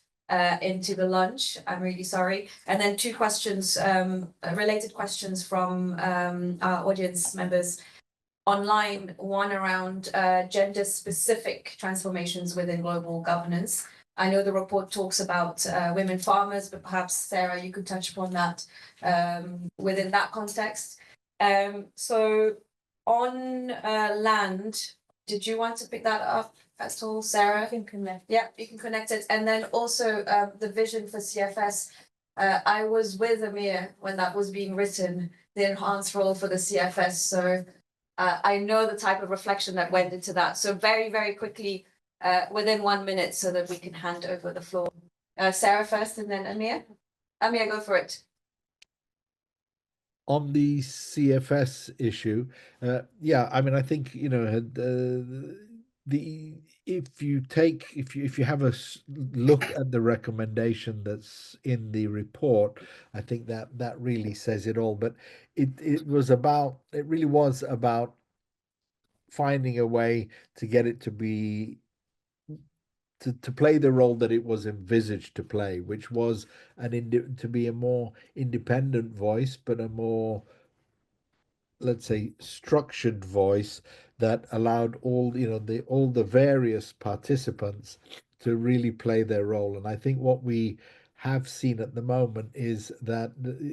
into the lunch. I'm really sorry. And then two questions, related questions from our audience members online. One around gender-specific transformations within global governance. I know the report talks about women farmers, but perhaps, Sara, you could touch upon that within that context. So on land, did you want to pick that up at all, Sara? I can connect. Yeah, you can connect it. And then also the vision for CFS. I was with Amir when that was being written, the enhanced role for the CFS. So I know the type of reflection that went into that. So very, very quickly, within 1 minute, so that we can hand over the floor. Sara first and then Amir. Amir, go for it. On the CFS issue, yeah, I mean, I think, you know, if you have a look at the recommendation that's in the report, I think that really says it all. But it really was about finding a way to get it to be to play the role that it was envisaged to play, which was to be a more independent voice, but a more, let's say, structured voice that allowed all the various participants to really play their role. And I think what we have seen at the moment is that the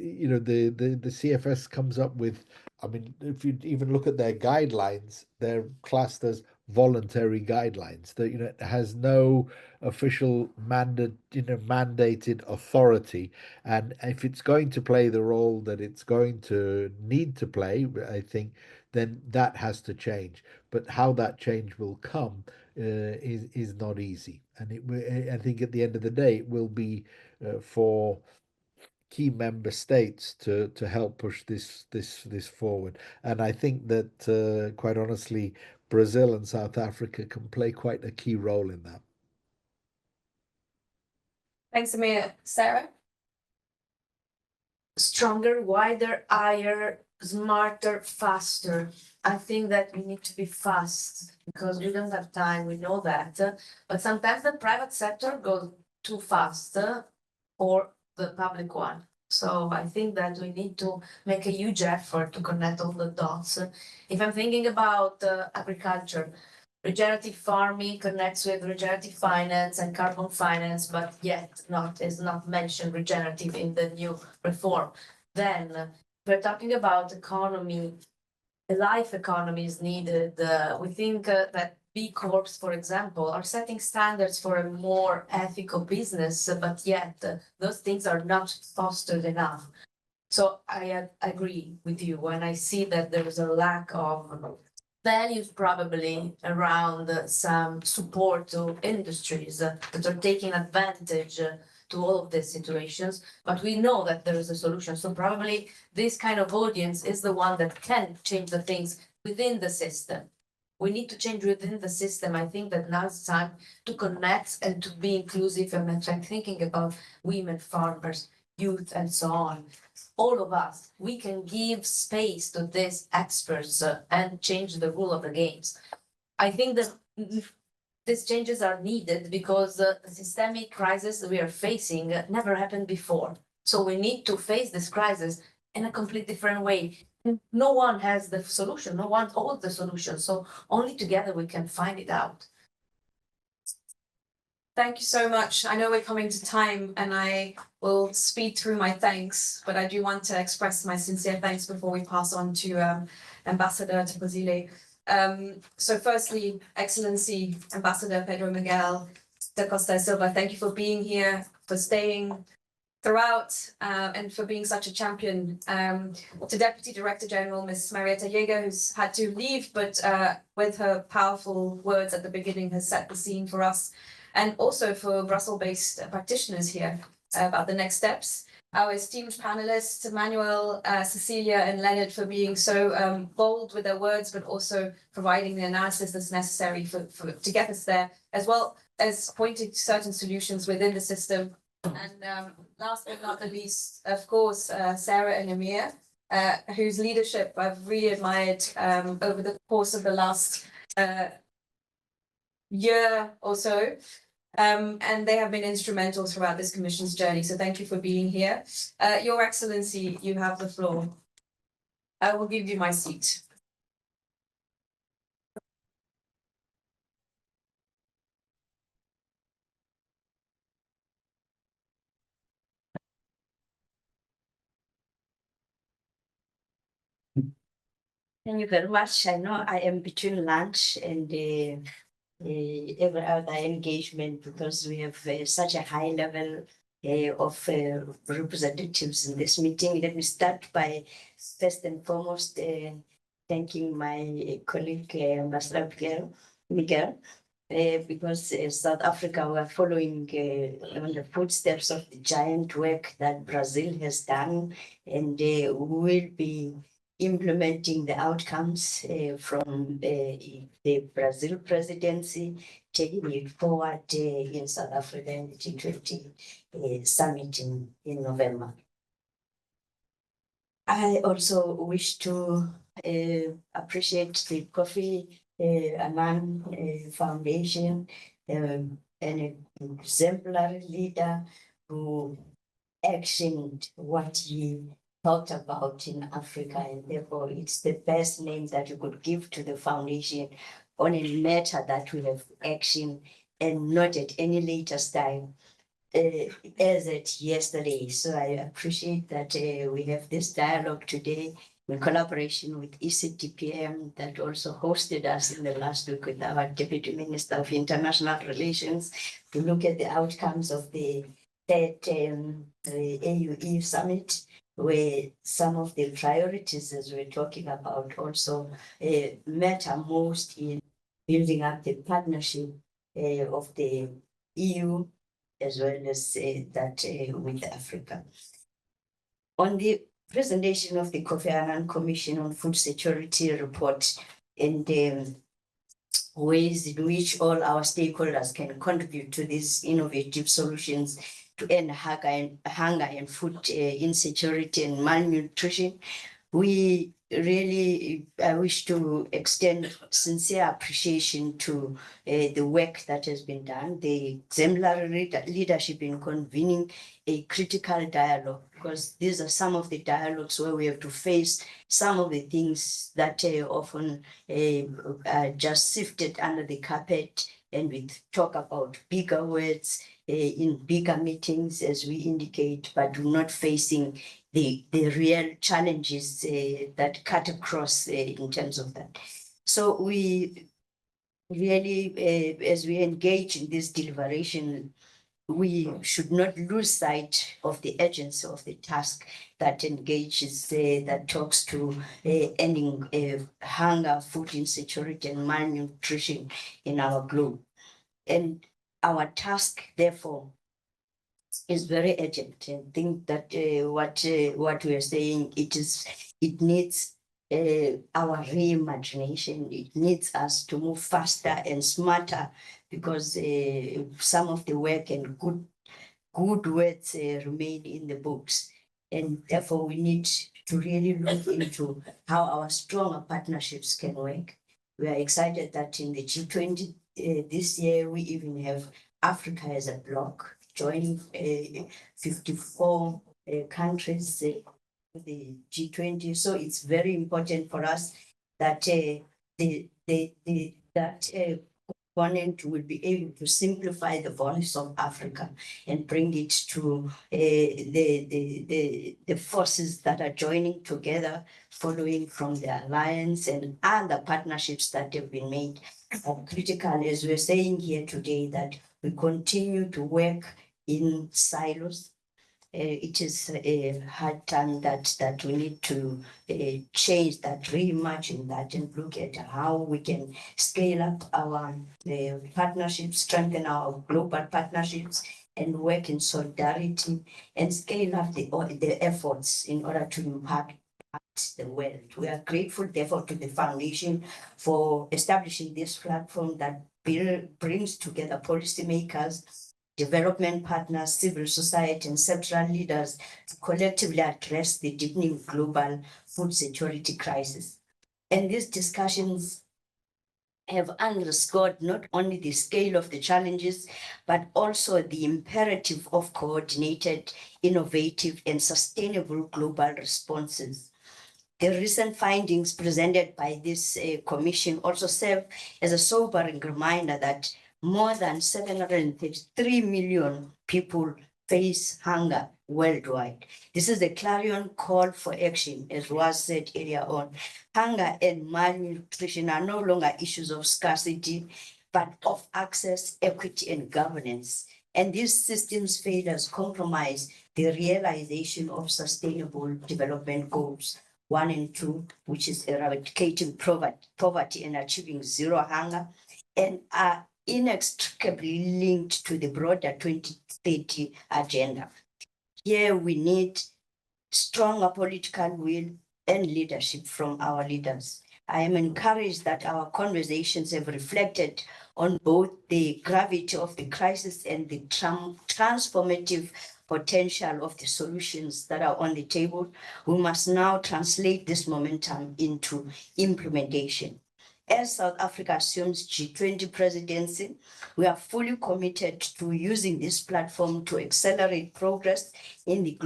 CFS comes up with, I mean, if you even look at their guidelines, they're classed as voluntary guidelines. That it has no official mandated authority, and if it's going to play the role that it's going to need to play, I think then that has to change. But how that change will come is not easy, and I think at the end of the day it will be for key member states to help push this forward. And I think that quite honestly, Brazil and South Africa can play quite a key role in that. Thanks, Amir. Sara? Stronger, wider, higher smarter, faster. I think that we need to be fast because we don't have time, we know that. But sometimes the private sector goes too fast for the public one. So I think that we need to make a huge effort to connect all the dots. If I'm thinking about agriculture, regenerative farming connects with regenerative finance and carbon finance, but yet is not mentioned regenerative in the new reform. Then we're talking about economy, a life economy is needed. We think that B Corps, for example, are setting standards for a more ethical business, but yet those things are not fostered enough. So I agree with you when I see that there is a lack of values probably around some support to industries that are taking advantage to all of these situations, but we know that there is a solution. So probably this kind of audience is the one that can change the things within the system. We need to change within the system. I think that now it's time to connect and to be inclusive. And I'm thinking about women, farmers, youth, and so on. All of us, we can give space to these experts and change the rule of the games. I think that these changes are needed because the systemic crisis we are facing never happened before. So we need to face this crisis in a completely different way. No one has the solution, no one holds the solution. So only together we can find it out. Thank you so much. I know we're coming to time and I will speed through my thanks, but I do want to express my sincere thanks before we pass on to Ambassador Tokozile. So firstly, Excellency Ambassador Pedro Miguel de Costa Silva, thank you for being here, for staying throughout, and for being such a champion. To Deputy Director General Ms. Marietta Jager, who's had to leave, but with her powerful words at the beginning has set the scene for us, and also for Brussels-based practitioners here about the next steps. Our esteemed panelists, Manuel, Cecilia, and Leonard, for being so bold with their words, but also providing the analysis that's necessary to get us there, as well as pointing to certain solutions within the system. And last but not the least, of course, Sara and Amir, whose leadership I've really admired over the course of the last year or so. And they have been instrumental throughout this commission's journey. So thank you for being here. Your Excellency, you have the floor. I will give you my seat. Thank you very much. I know I am between lunch and every other engagement because we have such a high level of representatives in this meeting. Let me start by first and foremost thanking my colleague Ambassador Miguel, because South Africa were following on the footsteps of the giant work that Brazil has done, and will be implementing the outcomes from the Brazil presidency, taking it forward in South Africa in the G20 summit in November. I also wish to appreciate the Kofi Annan Foundation, an exemplary leader who actioned what he thought about in Africa, and therefore it's the best name that you could give to the foundation on a matter that we have action and not at any later time as at yesterday. So I appreciate that we have this dialogue today in collaboration with ECDPM that also hosted us in the last week with our Deputy Minister of International Relations to look at the outcomes of the third AUE summit, where some of the priorities, as we're talking about, also matter most in building up the partnership of the EU as well as that with Africa. On the presentation of the Kofi Annan Commission on Food Security report and ways in which all our stakeholders can contribute to these innovative solutions to end hunger and food insecurity and malnutrition, We really wish to extend sincere appreciation to the work that has been done, the exemplary leadership in convening a critical dialogue, because these are some of the dialogues where we have to face some of the things that often are just sifted under the carpet, and we talk about bigger words in bigger meetings, as we indicate, but we're not facing the real challenges that cut across in terms of that. So we really, as we engage in this deliberation, we should not lose sight of the urgency of the task that engages, that talks to ending hunger, food insecurity, and malnutrition in our globe. And our task, therefore, is very urgent. And think that what we are saying, it needs our reimagination. It needs us to move faster and smarter, because some of the work and good words remain in the books. And therefore we need to really look into how our stronger partnerships can work. We are excited that in the G20 this year, we even have Africa as a bloc, joining 54 countries with the G20. So it's very important for us that that component will be able to simplify the voice of Africa and bring it to the forces that are joining together, following from the alliance and other partnerships that have been made. Critical, as we're saying here today, that we continue to work in silos. It is a hard time that we need to change that, reimagine that, and look at how we can scale up our partnerships, strengthen our global partnerships, and work in solidarity and scale up the efforts in order to impact the world. We are grateful, therefore, to the foundation for establishing this platform that brings together policymakers, development partners, civil society, and sectoral leaders to collectively address the deepening global food security crisis. And these discussions have underscored not only the scale of the challenges, but also the imperative of coordinated, innovative, and sustainable global responses. The recent findings presented by this commission also serve as a sobering reminder that more than 733 million people face hunger worldwide. This is a clarion call for action, as was said earlier on. Hunger and malnutrition are no longer issues of scarcity, but of access, equity, and governance. And these systems failures compromise the realization of sustainable development goals 1 and 2, which is eradicating poverty and achieving zero hunger, and are inextricably linked to the broader 2030 agenda. Here we need stronger political will and leadership from our leaders. I am encouraged that our conversations have reflected on both the gravity of the crisis and the transformative potential of the solutions that are on the table. We must now translate this momentum into implementation. As South Africa assumes G20 presidency, we are fully committed to using this platform to accelerate progress in the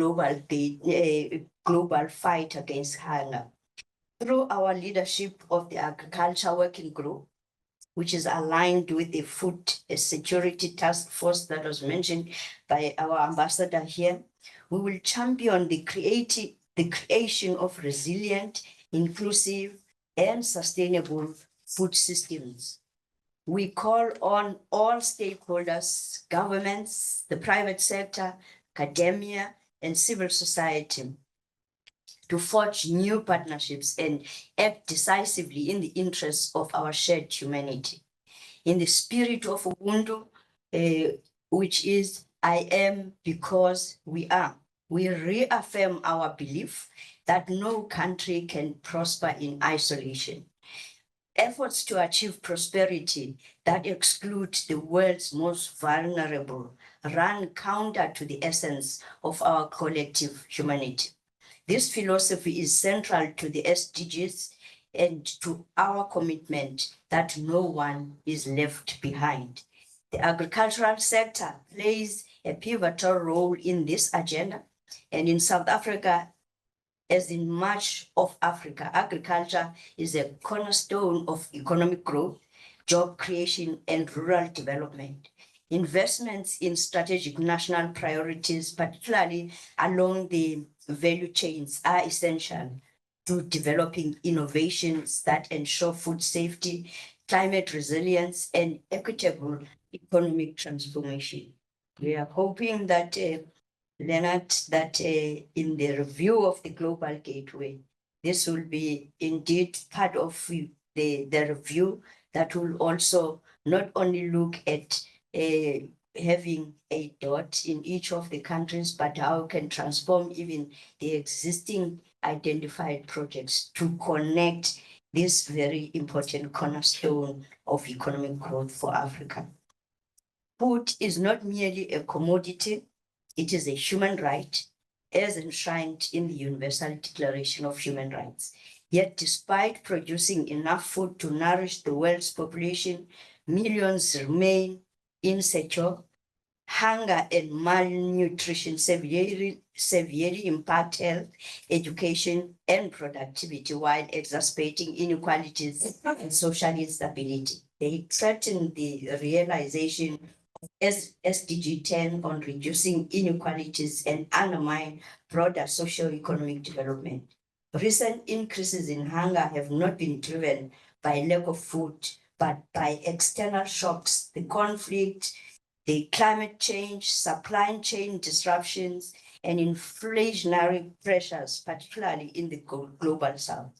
global fight against hunger. Through our leadership of the Agriculture Working Group, which is aligned with the Food Security Task Force that was mentioned by our ambassador here, we will champion the creation of resilient, inclusive, and sustainable food systems. We call on all stakeholders, governments, the private sector, academia, and civil society to forge new partnerships and act decisively in the interests of our shared humanity. In the spirit of Ubuntu, which is I am because we are, we reaffirm our belief that no country can prosper in isolation. Efforts to achieve prosperity that exclude the world's most vulnerable run counter to the essence of our collective humanity. This philosophy is central to the SDGs and to our commitment that no one is left behind. The agricultural sector plays a pivotal role in this agenda, and in South Africa, as in much of Africa, agriculture is a cornerstone of economic growth, job creation, and rural development. Investments in strategic national priorities, particularly along the value chains, are essential to developing innovations that ensure food safety, climate resilience, and equitable economic transformation. We are hoping that, Leonard, that in the review of the Global Gateway, this will be indeed part of the review that will also not only look at having a dot in each of the countries, but how it can transform even the existing identified projects to connect this very important cornerstone of economic growth for Africa. Food is not merely a commodity, it is a human right, as enshrined in the Universal Declaration of Human Rights. Yet, despite producing enough food to nourish the world's population, millions remain insecure. Hunger and malnutrition severely impact health, education, and productivity while exacerbating inequalities and social instability. They threaten the realization of SDG 10 on reducing inequalities and undermine broader socio-economic development. Recent increases in hunger have not been driven by lack of food, but by external shocks, the conflict, the climate change, supply chain disruptions, and inflationary pressures, particularly in the global south.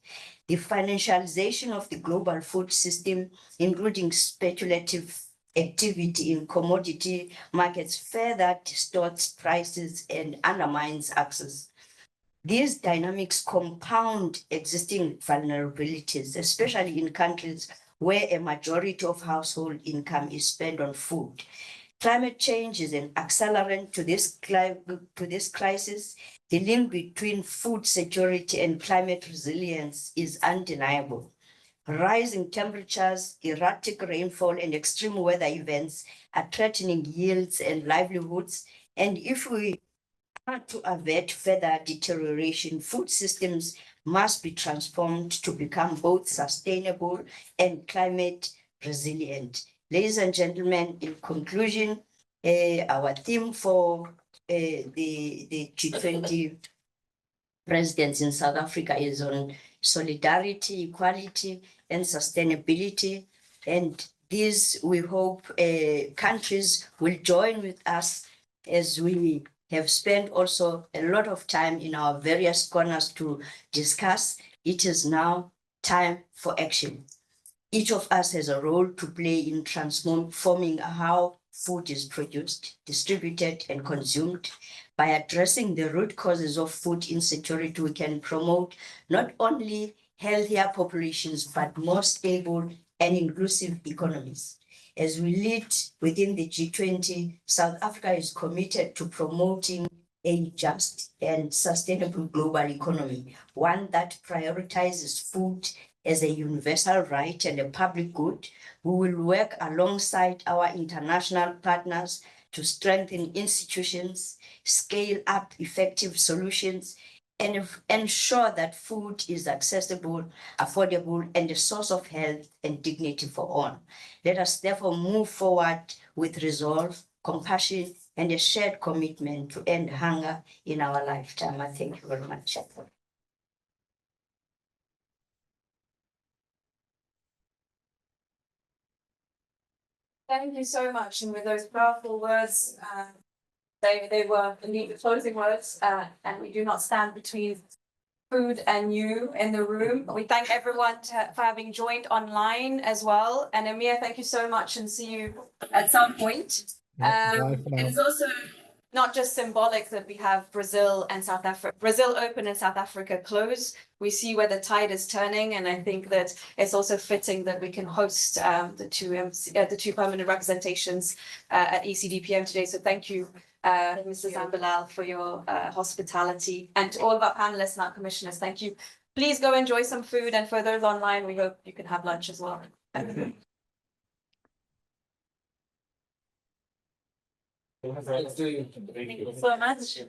The financialization of the global food system, including speculative activity in commodity markets, further distorts prices and undermines access. These dynamics compound existing vulnerabilities, especially in countries where a majority of household income is spent on food. Climate change is an accelerant to this crisis. The link between food security and climate resilience is undeniable. Rising temperatures, erratic rainfall, and extreme weather events are threatening yields and livelihoods. And if we are to avert further deterioration, food systems must be transformed to become both sustainable and climate resilient. Ladies and gentlemen, in conclusion, our theme for the G20 presidents in South Africa is on solidarity, equality, and sustainability. And these, we hope, countries will join with us as we have spent also a lot of time in our various corners to discuss. It is now time for action. Each of us has a role to play in transforming how food is produced, distributed, and consumed. By addressing the root causes of food insecurity, we can promote not only healthier populations, but more stable and inclusive economies. As we lead within the G20, South Africa is committed to promoting a just and sustainable global economy, one that prioritizes food as a universal right and a public good. We will work alongside our international partners to strengthen institutions, scale up effective solutions, and ensure that food is accessible, affordable, and a source of health and dignity for all. Let us therefore move forward with resolve, compassion, and a shared commitment to end hunger in our lifetime. I thank you very much. Thank you so much. And with those powerful words, they were indeed the closing words, and we do not stand between food and you in the room. We thank everyone for having joined online as well. And Amir, thank you so much, and see you at some point. It is also not just symbolic that we have Brazil and South Africa, Brazil open and South Africa close. We see where the tide is turning, and I think that it's also fitting that we can host the two permanent representations at ECDPM today. So thank you Mrs. and Bilal, for your hospitality, and to all of our panelists and our commissioners, thank you. Please go enjoy some food, and for those online, we hope you can have lunch as well. Thank you so much.